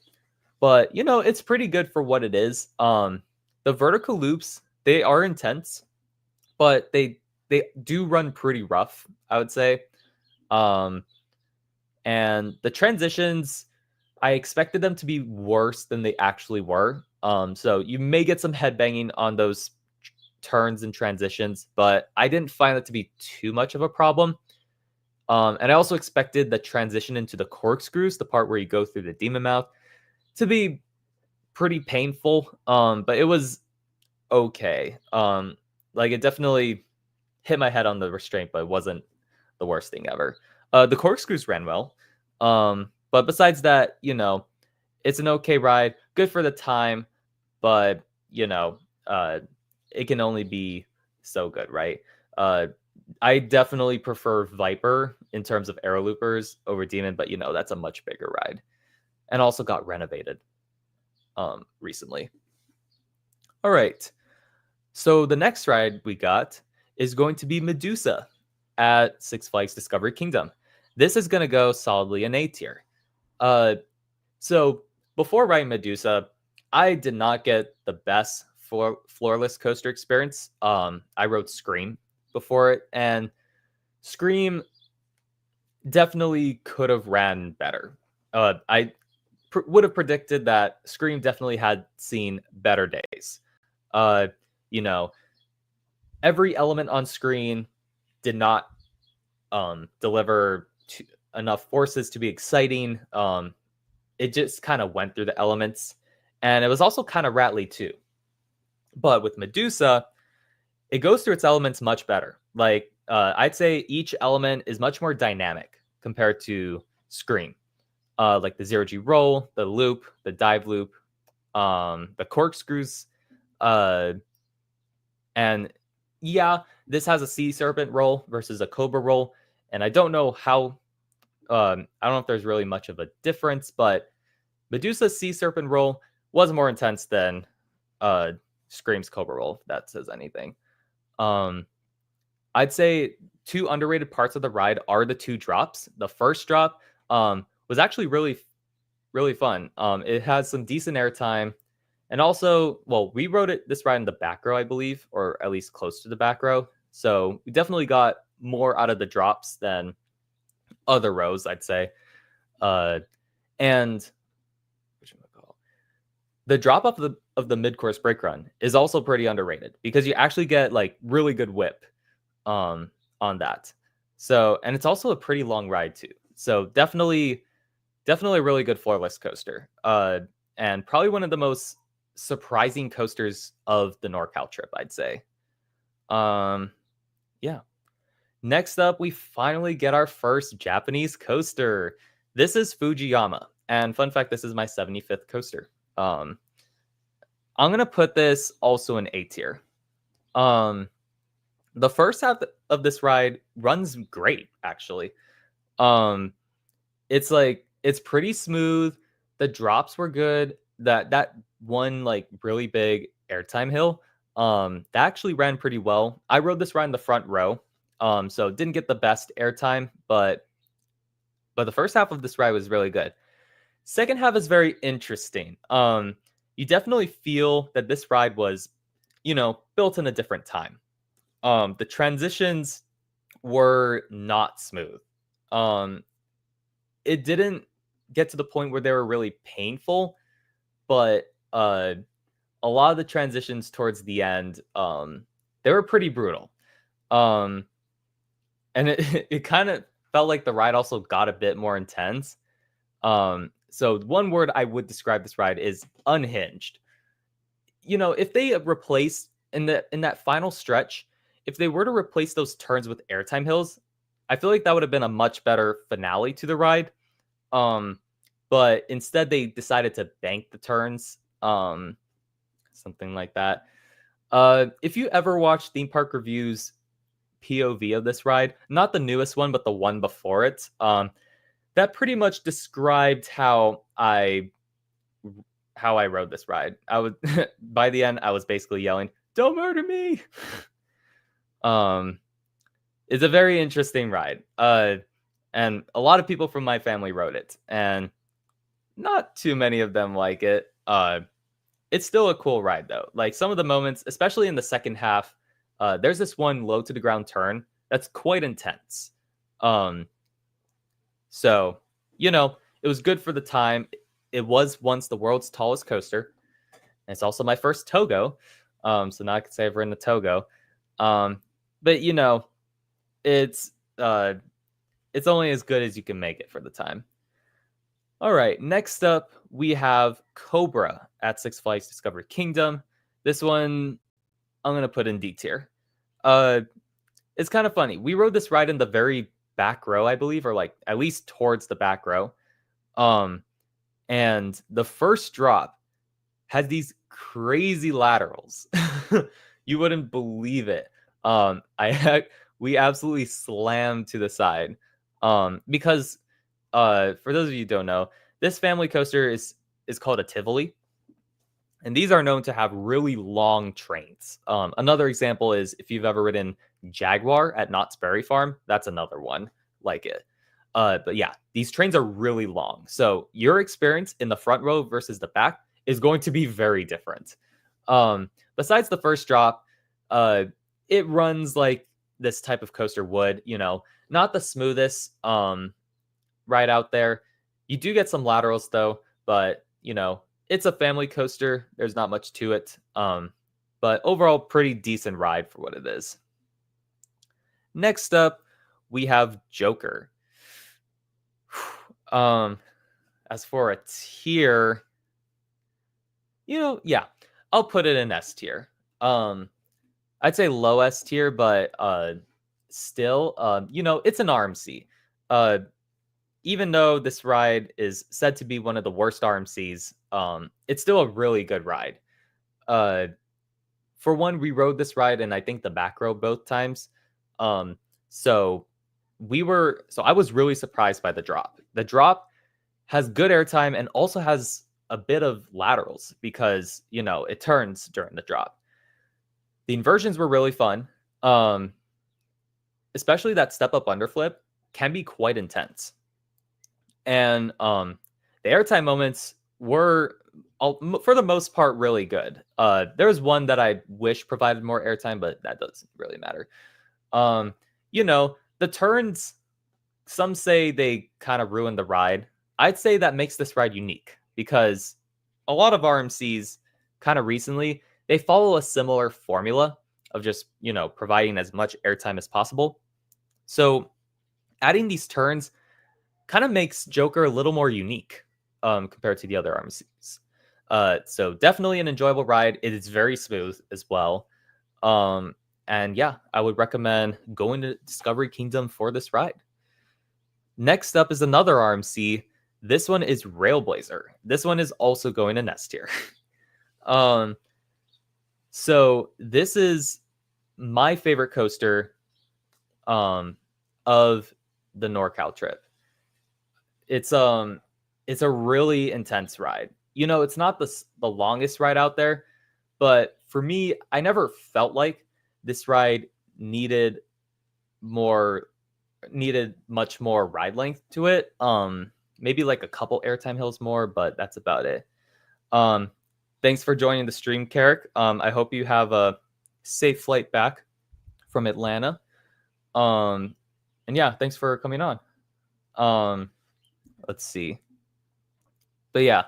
But, it's pretty good for what it is. The vertical loops, they are intense, but they do run pretty rough, I would say. Um, and the transitions, I expected them to be worse than they actually were. So you may get some headbanging on those turns and transitions, but I didn't find that to be too much of a problem. And I also expected the transition into the corkscrews, the part where you go through the demon mouth, to be pretty painful. But it was okay. Like it definitely hit my head on the restraint, but it wasn't the worst thing ever. The corkscrews ran well. But besides that, it's an okay ride, good for the time, but it can only be so good, right? I definitely prefer Viper in terms of aero loopers over Demon, but that's a much bigger ride, and also got renovated recently. All right, so the next ride we got is going to be Medusa at Six Flags Discovery Kingdom. This is going to go solidly an A tier. So before riding Medusa, I did not get the best floorless coaster experience. I rode Scream before it, and Scream definitely could have ran better. I would have predicted that Scream definitely had seen better days. Uh, you know, every element on screen did not deliver enough forces to be exciting. It just kind of went through the elements, and it was also kind of rattly too. But with Medusa, it goes through its elements much better. Like I'd say each element is much more dynamic compared to Scream. Like the 0G roll, the loop, the dive loop, the corkscrews, and yeah, this has a sea serpent roll versus a cobra roll, and I don't know how. I don't know if there's really much of a difference, but Medusa's sea serpent roll was more intense than Scream's cobra roll, if that says anything. I'd say two underrated parts of the ride are the two drops. The first drop was actually really, really fun. It has some decent airtime. And also, well, we rode this ride in the back row, I believe, or at least close to the back row. So we definitely got more out of the drops than other rows, I'd say. And the drop off of the mid course brake run is also pretty underrated because you actually get like really good whip on that. So, and it's also a pretty long ride too. So definitely a really good floorless coaster. And probably one of the most surprising coasters of the NorCal trip, I'd say. Yeah. Next up, we finally get our first Japanese coaster. This is Fujiyama. And fun fact, this is my 75th coaster. I'm going to put this also in A tier. The first half of this ride runs great, actually. It's pretty smooth. The drops were good. That one like really big airtime hill, that actually ran pretty well. I rode this ride in the front row, so didn't get the best airtime, but the first half of this ride was really good. Second half is very interesting. You definitely feel that this ride was, built in a different time. The transitions were not smooth. It didn't get to the point where they were really painful, but a lot of the transitions towards the end, they were pretty brutal. And it kind of felt like the ride also got a bit more intense. So one word I would describe this ride is unhinged. If they replaced in that final stretch, if they were to replace those turns with airtime hills, I feel like that would have been a much better finale to the ride. But instead they decided to bank the turns, something like that. If you ever watch Theme Park Review's POV of this ride, not the newest one, but the one before it, that pretty much described how I rode this ride. I was by the end, I was basically yelling, "Don't murder me!" It's a very interesting ride. And a lot of people from my family rode it, and not too many of them like it. It's still a cool ride though. Like some of the moments, especially in the second half, there's this one low to the ground turn that's quite intense. Um, so it was good for the time. It was once the world's tallest coaster. And it's also my first Togo. So now I can say I've ridden a Togo. But it's uh, it's only as good as you can make it for the time. All right, next up we have Cobra at Six Flags Discovery Kingdom. This one I'm gonna put in D tier. Uh, it's kind of funny. We rode this ride in the very back row, I believe, or like at least towards the back row. And the first drop had these crazy laterals. You wouldn't believe it. We absolutely slammed to the side. Because for those of you who don't know, this family coaster is called a Tivoli. And these are known to have really long trains. Another example is if you've ever ridden Jaguar at Knott's Berry Farm, that's another one like it. But yeah, these trains are really long. So your experience in the front row versus the back is going to be very different. Besides the first drop, it runs like this type of coaster would, not the smoothest ride out there. You do get some laterals though, but it's a family coaster. There's not much to it. But overall, pretty decent ride for what it is. Next up, we have Joker. As for a tier, yeah, I'll put it in S tier. I'd say low S tier, but still, it's an RMC. Even though this ride is said to be one of the worst RMCs, it's still a really good ride. For one, we rode this ride in I think the back row both times. So I was really surprised by the drop. The drop has good airtime and also has a bit of laterals because it turns during the drop. The inversions were really fun. Especially that step up underflip can be quite intense. And the airtime moments were, for the most part, really good. There was one that I wish provided more airtime, but that doesn't really matter. The turns, some say they kind of ruined the ride. I'd say that makes this ride unique because a lot of RMCs kind of recently, they follow a similar formula of just, providing as much airtime as possible. So adding these turns kind of makes Joker a little more unique compared to the other RMCs. So definitely an enjoyable ride. It is very smooth as well. And yeah, I would recommend going to Discovery Kingdom for this ride. Next up is another RMC. This one is Railblazer. This one is also going to S tier. So this is my favorite coaster of the NorCal trip. It's a really intense ride. It's not the longest ride out there, but for me, I never felt like this ride needed much more ride length to it. Maybe like a couple airtime hills more, but that's about it. Thanks for joining the stream, Carrick. I hope you have a safe flight back from Atlanta. And yeah, thanks for coming on. Let's see. But yeah,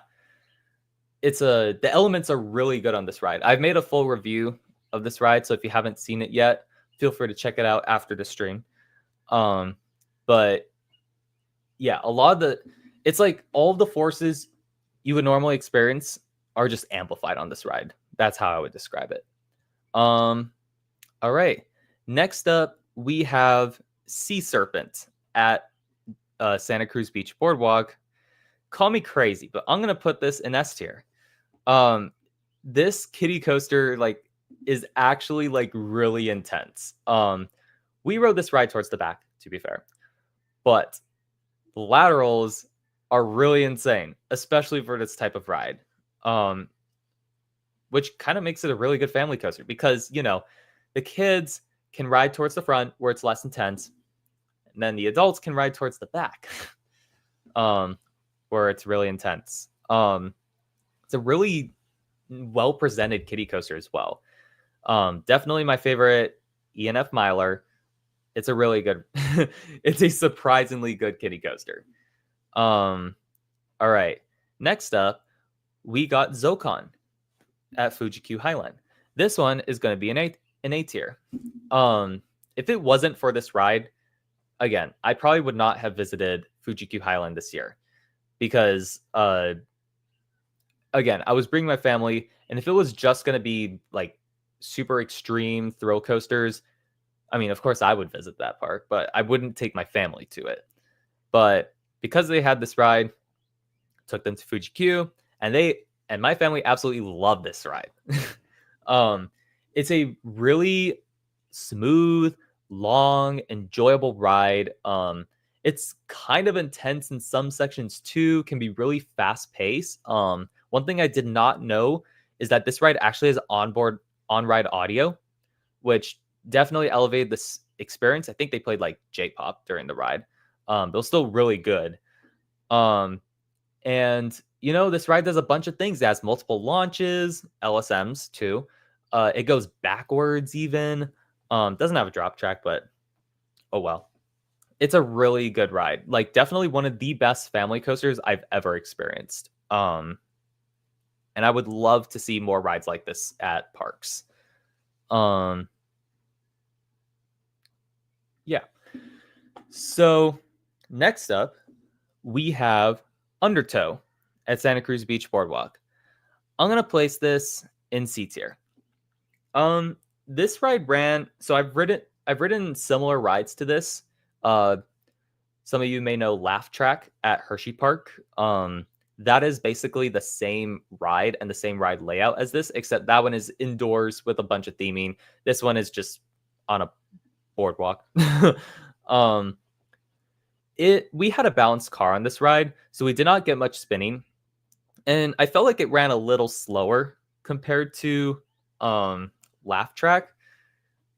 the elements are really good on this ride. I've made a full review of this ride, so if you haven't seen it yet, feel free to check it out after the stream. But yeah, it's like all of the forces you would normally experience are just amplified on this ride. That's how I would describe it. All right. Next up, we have Sea Serpent at Santa Cruz Beach Boardwalk. Call me crazy, but I'm gonna put this in S tier. This kiddie coaster is actually really intense. We rode this ride towards the back, to be fair, but the laterals are really insane, especially for this type of ride. Which kind of makes it a really good family coaster because the kids can ride towards the front where it's less intense, and then the adults can ride towards the back, where it's really intense. It's a really well presented kiddie coaster as well. Definitely my favorite ENF Miler. It's a really good, it's a surprisingly good kiddie coaster. All right. Next up, we got Zocon at Fuji-Q Highland. This one is going to be an A tier. If it wasn't for this ride, again, I probably would not have visited Fuji-Q Highland this year because, again, I was bringing my family, and if it was just going to be like super extreme thrill coasters, I mean, of course I would visit that park, but I wouldn't take my family to it. But because they had this ride, took them to Fuji-Q, and my family absolutely loved this ride. It's a really smooth, long, enjoyable ride. It's kind of intense in some sections too, can be really fast paced. One thing I did not know is that this ride actually has onboard on-ride audio, which definitely elevated this experience. I think they played like J-pop during the ride. But it was still really good. And this ride does a bunch of things. It has multiple launches, LSMs too. It goes backwards even. Doesn't have a drop track, but oh well. It's a really good ride. Like definitely one of the best family coasters I've ever experienced. And I would love to see more rides like this at parks. Yeah. So next up, we have Undertow at Santa Cruz Beach Boardwalk. I'm gonna place this in C tier. This ride ran. So I've ridden similar rides to this. Some of you may know Laugh Track at Hershey Park. That is basically the same ride and the same ride layout as this, except that one is indoors with a bunch of theming. This one is just on a boardwalk. We had a balanced car on this ride, so we did not get much spinning, and I felt like it ran a little slower compared to Laugh Track,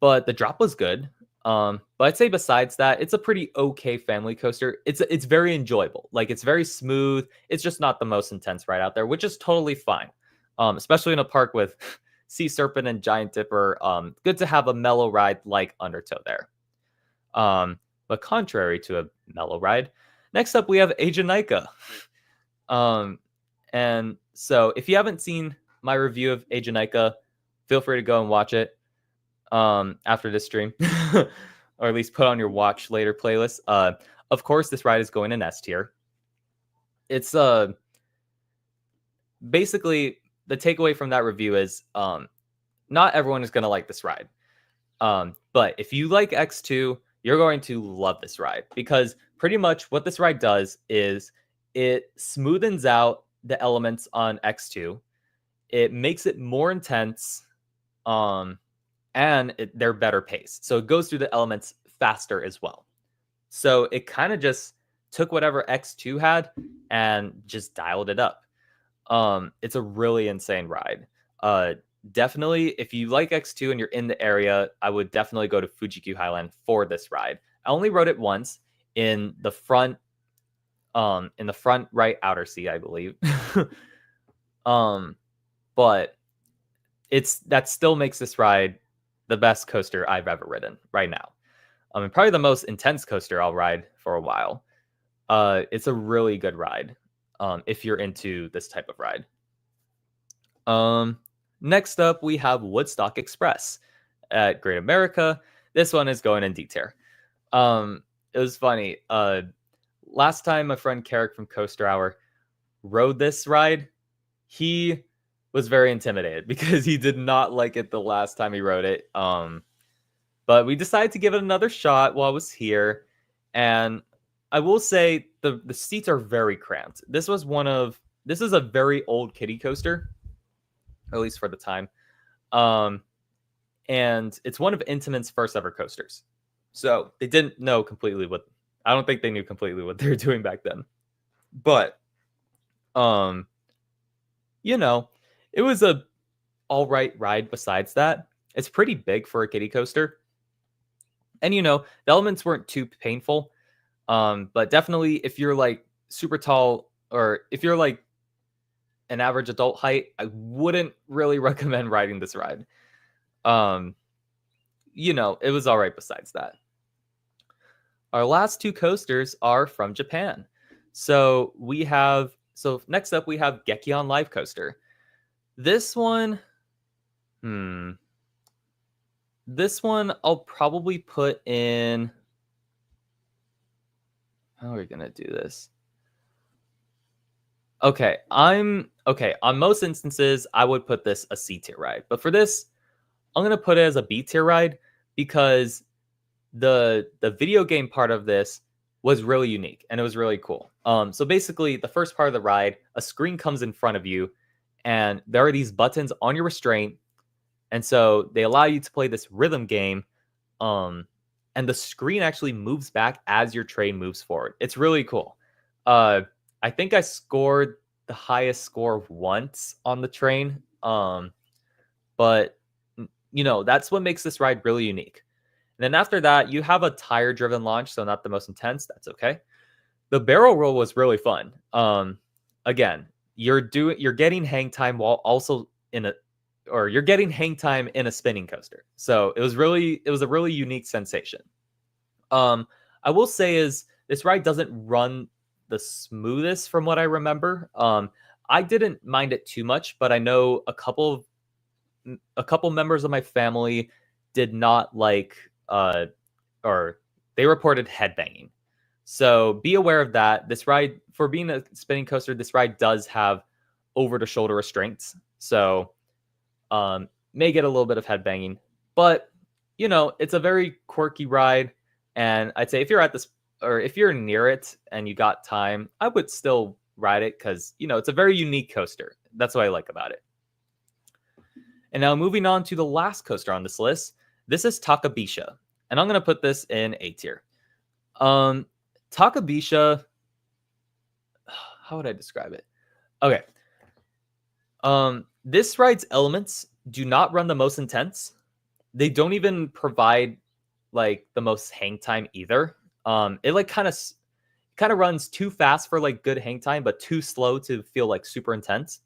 but the drop was good. But I'd say besides that, it's a pretty okay family coaster. It's very enjoyable. Like it's very smooth. It's just not the most intense ride out there, which is totally fine. Especially in a park with Sea Serpent and Giant Dipper. Good to have a mellow ride like Undertow there. But contrary to a mellow ride, next up we have Ajanica. And so if you haven't seen my review of Ajanica, feel free to go and watch it after this stream, or at least put on your watch later playlist. Of course, this ride is going in S tier. It's basically the takeaway from that review is not everyone is going to like this ride. But if you like X2, you're going to love this ride because pretty much what this ride does is it smoothens out the elements on X2. It makes it more intense, and they're better paced. So it goes through the elements faster as well. So it kind of just took whatever X2 had and just dialed it up. It's a really insane ride. Definitely, if you like X2 and you're in the area, I would definitely go to Fuji-Q Highland for this ride. I only rode it once in the front right outer seat, I believe. But that still makes this ride the best coaster I've ever ridden right now. And probably the most intense coaster I'll ride for a while. It's a really good ride if you're into this type of ride. Next up, we have Woodstock Express at Great America. This one is going in D tier. It was funny. Last time my friend Carrick from Coaster Hour rode this ride, he was very intimidated because he did not like it the last time he rode it. But we decided to give it another shot while I was here. And I will say the seats are very cramped. This is a very old kiddie coaster, at least for the time. And it's one of Intamin's first ever coasters. So they didn't know completely I don't think they knew completely what they were doing back then. But, it was a all right ride besides that. It's pretty big for a kiddie coaster. And the elements weren't too painful. But definitely if you're like super tall, or if you're like an average adult height, I wouldn't really recommend riding this ride. Um, it was all right besides that. Our last two coasters are from Japan. So next up we have Gekion Live Coaster. This one, hmm, this one I'll probably put in. How are we gonna do this? Okay, on most instances, I would put this a C tier ride, but for this, I'm gonna put it as a B tier ride because the video game part of this was really unique and it was really cool. So basically, the first part of the ride, a screen comes in front of you, and there are these buttons on your restraint, and so they allow you to play this rhythm game. Um, and the screen actually moves back as your train moves forward. It's really cool. Uh, I think I scored the highest score once on the train. But that's what makes this ride really unique. And then after that, you have a tire driven launch, so not the most intense. That's okay. The barrel roll was really fun. Again, you're getting hang time while also you're getting hang time in a spinning coaster. So it was a really unique sensation. I will say is this ride doesn't run the smoothest from what I remember. I didn't mind it too much, but I know a couple members of my family did not like or they reported headbanging. So be aware of that. This ride, for being a spinning coaster, this ride does have over the shoulder restraints. So may get a little bit of headbanging, but it's a very quirky ride. And I'd say if you're at this, or if you're near it and you got time, I would still ride it because it's a very unique coaster. That's what I like about it. And now moving on to the last coaster on this list, this is Takabisha, and I'm going to put this in A tier. Takabisha, how would I describe it? Okay. This ride's elements do not run the most intense. They don't even provide like the most hang time either. It like kind of runs too fast for like good hang time, but too slow to feel like super intense.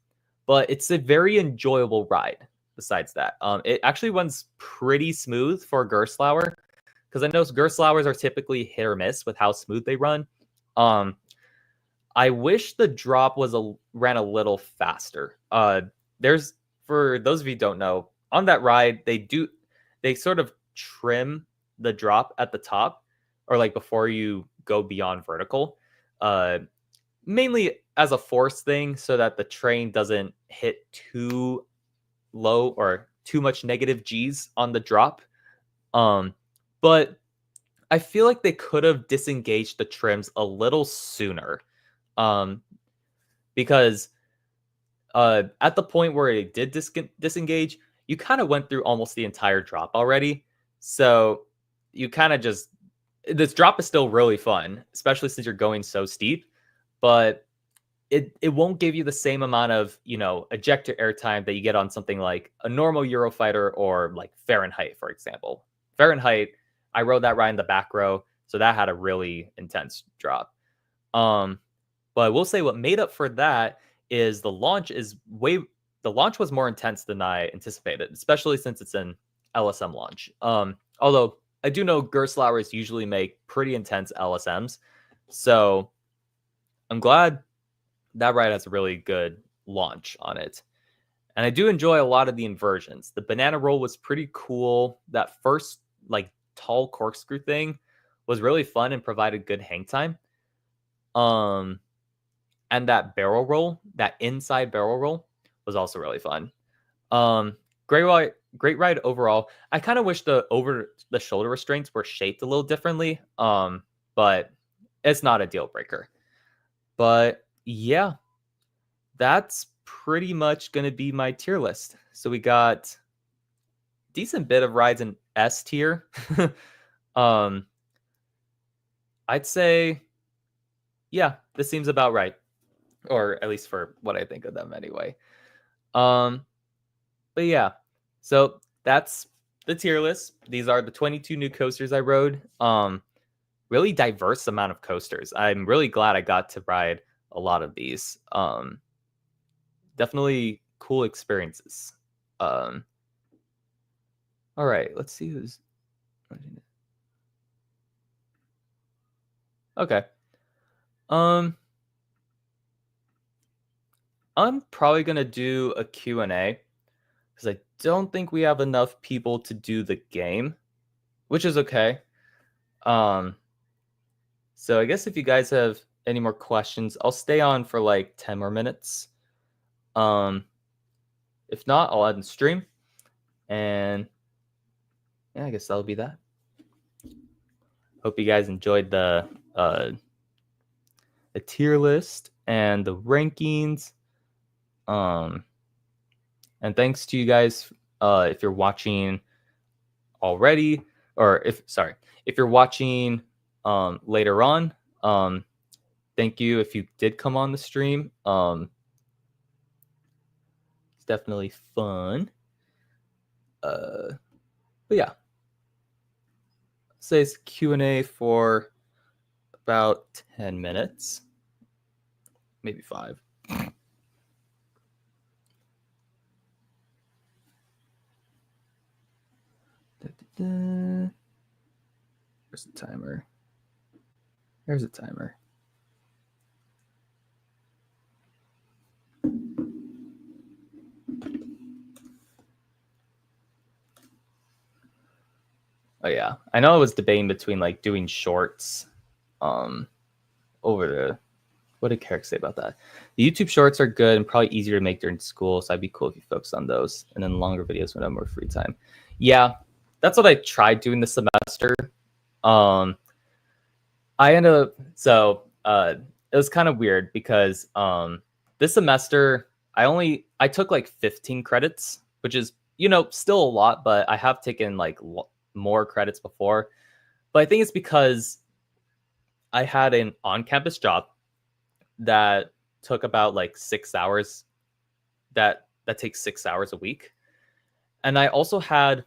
But it's a very enjoyable ride. Besides that, it actually runs pretty smooth for Gerstlauer, because I know Gerstlauers are typically hit or miss with how smooth they run. I wish the drop ran a little faster. There's For those of you who don't know, on that ride they sort of trim the drop at the top, or like before you go beyond vertical, mainly as a force thing, so that the train doesn't hit too low or too much negative G's on the drop. But I feel like they could have disengaged the trims a little sooner. Because at the point where it did disengage, you kind of went through almost the entire drop already. So you kind of this drop is still really fun, especially since you're going so steep, but it won't give you the same amount of, ejector airtime that you get on something like a normal Eurofighter or like Fahrenheit, for example. Fahrenheit, I rode that ride in the back row, so that had a really intense drop. But I will say what made up for that is the launch was more intense than I anticipated, especially since it's an LSM launch. Although I do know Gerstlauers usually make pretty intense LSMs, so I'm glad that ride has a really good launch on it. And I do enjoy a lot of the inversions. The banana roll was pretty cool. That first like tall corkscrew thing was really fun and provided good hang time. And that barrel roll, that inside barrel roll, was also really fun. Great ride overall. I kind of wish the over the shoulder restraints were shaped a little differently. But it's not a deal breaker. But yeah, that's pretty much going to be my tier list. So we got decent bit of rides in S tier. I'd say, yeah, this seems about right, or at least for what I think of them anyway. But yeah, so that's the tier list. These are the 22 new coasters I rode. Really diverse amount of coasters. I'm really glad I got to ride a lot of these. Definitely cool experiences. All right, let's see who's. Okay. I'm probably gonna do a Q&A because I don't think we have enough people to do the game, which is okay. So I guess if you guys have any more questions, I'll stay on for like 10 more minutes. If not, I'll end the stream. And yeah, I guess that'll be that. Hope you guys enjoyed the tier list and the rankings. And thanks to you guys if you're watching already, or if you're watching later on. Thank you if you did come on the stream. It's definitely fun. But yeah, say it's Q&A for about 10 minutes, maybe 5. Where's the timer? There's a timer. Oh yeah, I know I was debating between like doing shorts over the, what did Carrick say about that? The YouTube shorts are good and probably easier to make during school, so I'd be cool if you focused on those, and then longer videos when I have more free time. Yeah, that's what I tried doing this semester. I ended up, so it was kind of weird because this semester I took like 15 credits, which is, still a lot, but I have taken like more credits before. But I think it's because I had an on-campus job that took about like 6 hours. That takes 6 hours a week. And I also had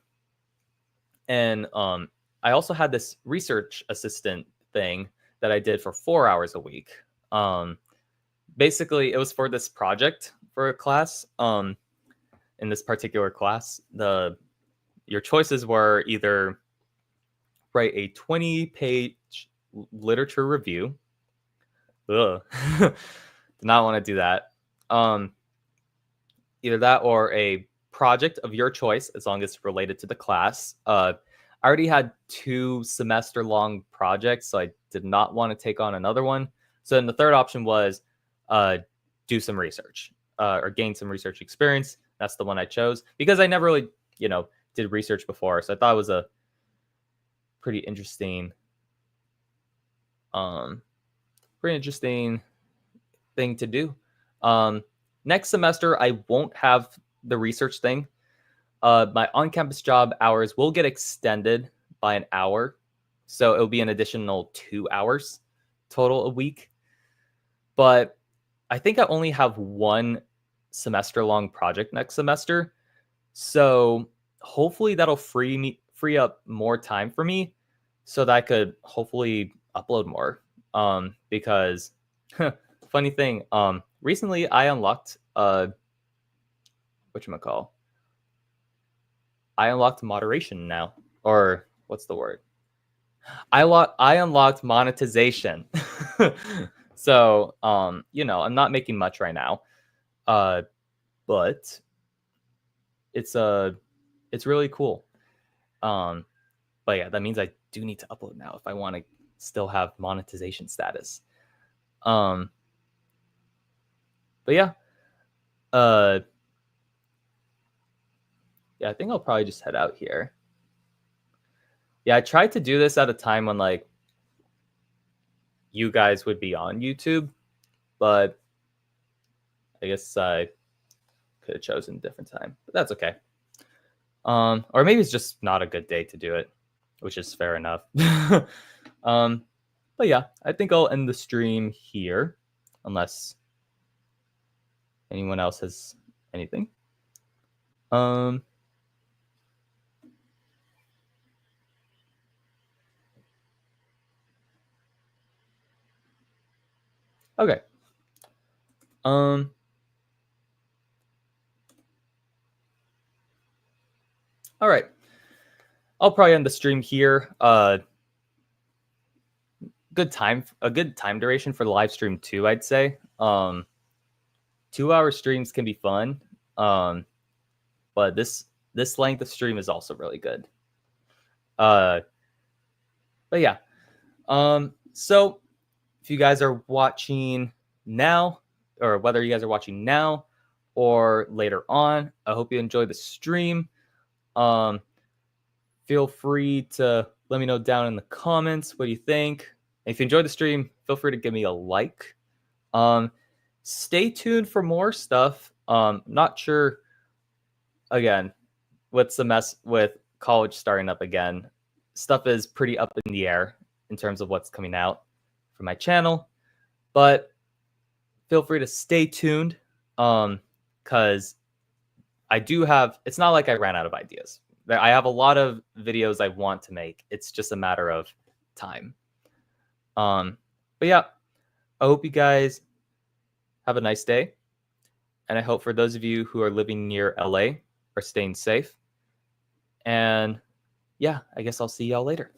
this research assistant thing that I did for 4 hours a week. Basically, it was for this project for a class. In this particular class, your choices were either write a 20-page literature review. Ugh. Did not want to do that. Either that or a project of your choice, as long as it's related to the class. I already had 2 semester-long projects, so I did not want to take on another one. So then the third option was do some research or gain some research experience. That's the one I chose because I never really, did research before. So I thought it was a pretty interesting thing to do. Next semester, I won't have the research thing. My on-campus job hours will get extended by an hour. So it'll be an additional 2 hours total a week. But I think I only have 1 semester-long project next semester. So hopefully that'll free up more time for me so that I could hopefully upload more. Because funny thing, recently I unlocked whatchamacall. I unlocked moderation now. Or what's the word? I unlocked monetization. So, I'm not making much right now. But it's really cool. But yeah, that means I do need to upload now if I want to still have monetization status. But yeah. Yeah, I think I'll probably just head out here. Yeah, I tried to do this at a time when like you guys would be on YouTube, but I guess I could have chosen a different time, but that's okay. Or maybe it's just not a good day to do it, which is fair enough. But yeah, I think I'll end the stream here, unless anyone else has anything. Okay. All right. I'll probably end the stream here. A good time duration for the live stream too, I'd say. 2 hour streams can be fun. But this length of stream is also really good. Uh but yeah. So if you guys are watching now, or whether you guys are watching now or later on, I hope you enjoy the stream. Feel free to let me know down in the comments what you think. If you enjoyed the stream, feel free to give me a like. Stay tuned for more stuff. Not sure, again, what's the mess with college starting up again. Stuff is pretty up in the air in terms of what's coming out for my channel, but feel free to stay tuned, because I do have, it's not like I ran out of ideas. I have a lot of videos I want to make. It's just a matter of time. But yeah, I hope you guys have a nice day. And I hope for those of you who are living near LA are staying safe. And yeah, I guess I'll see y'all later.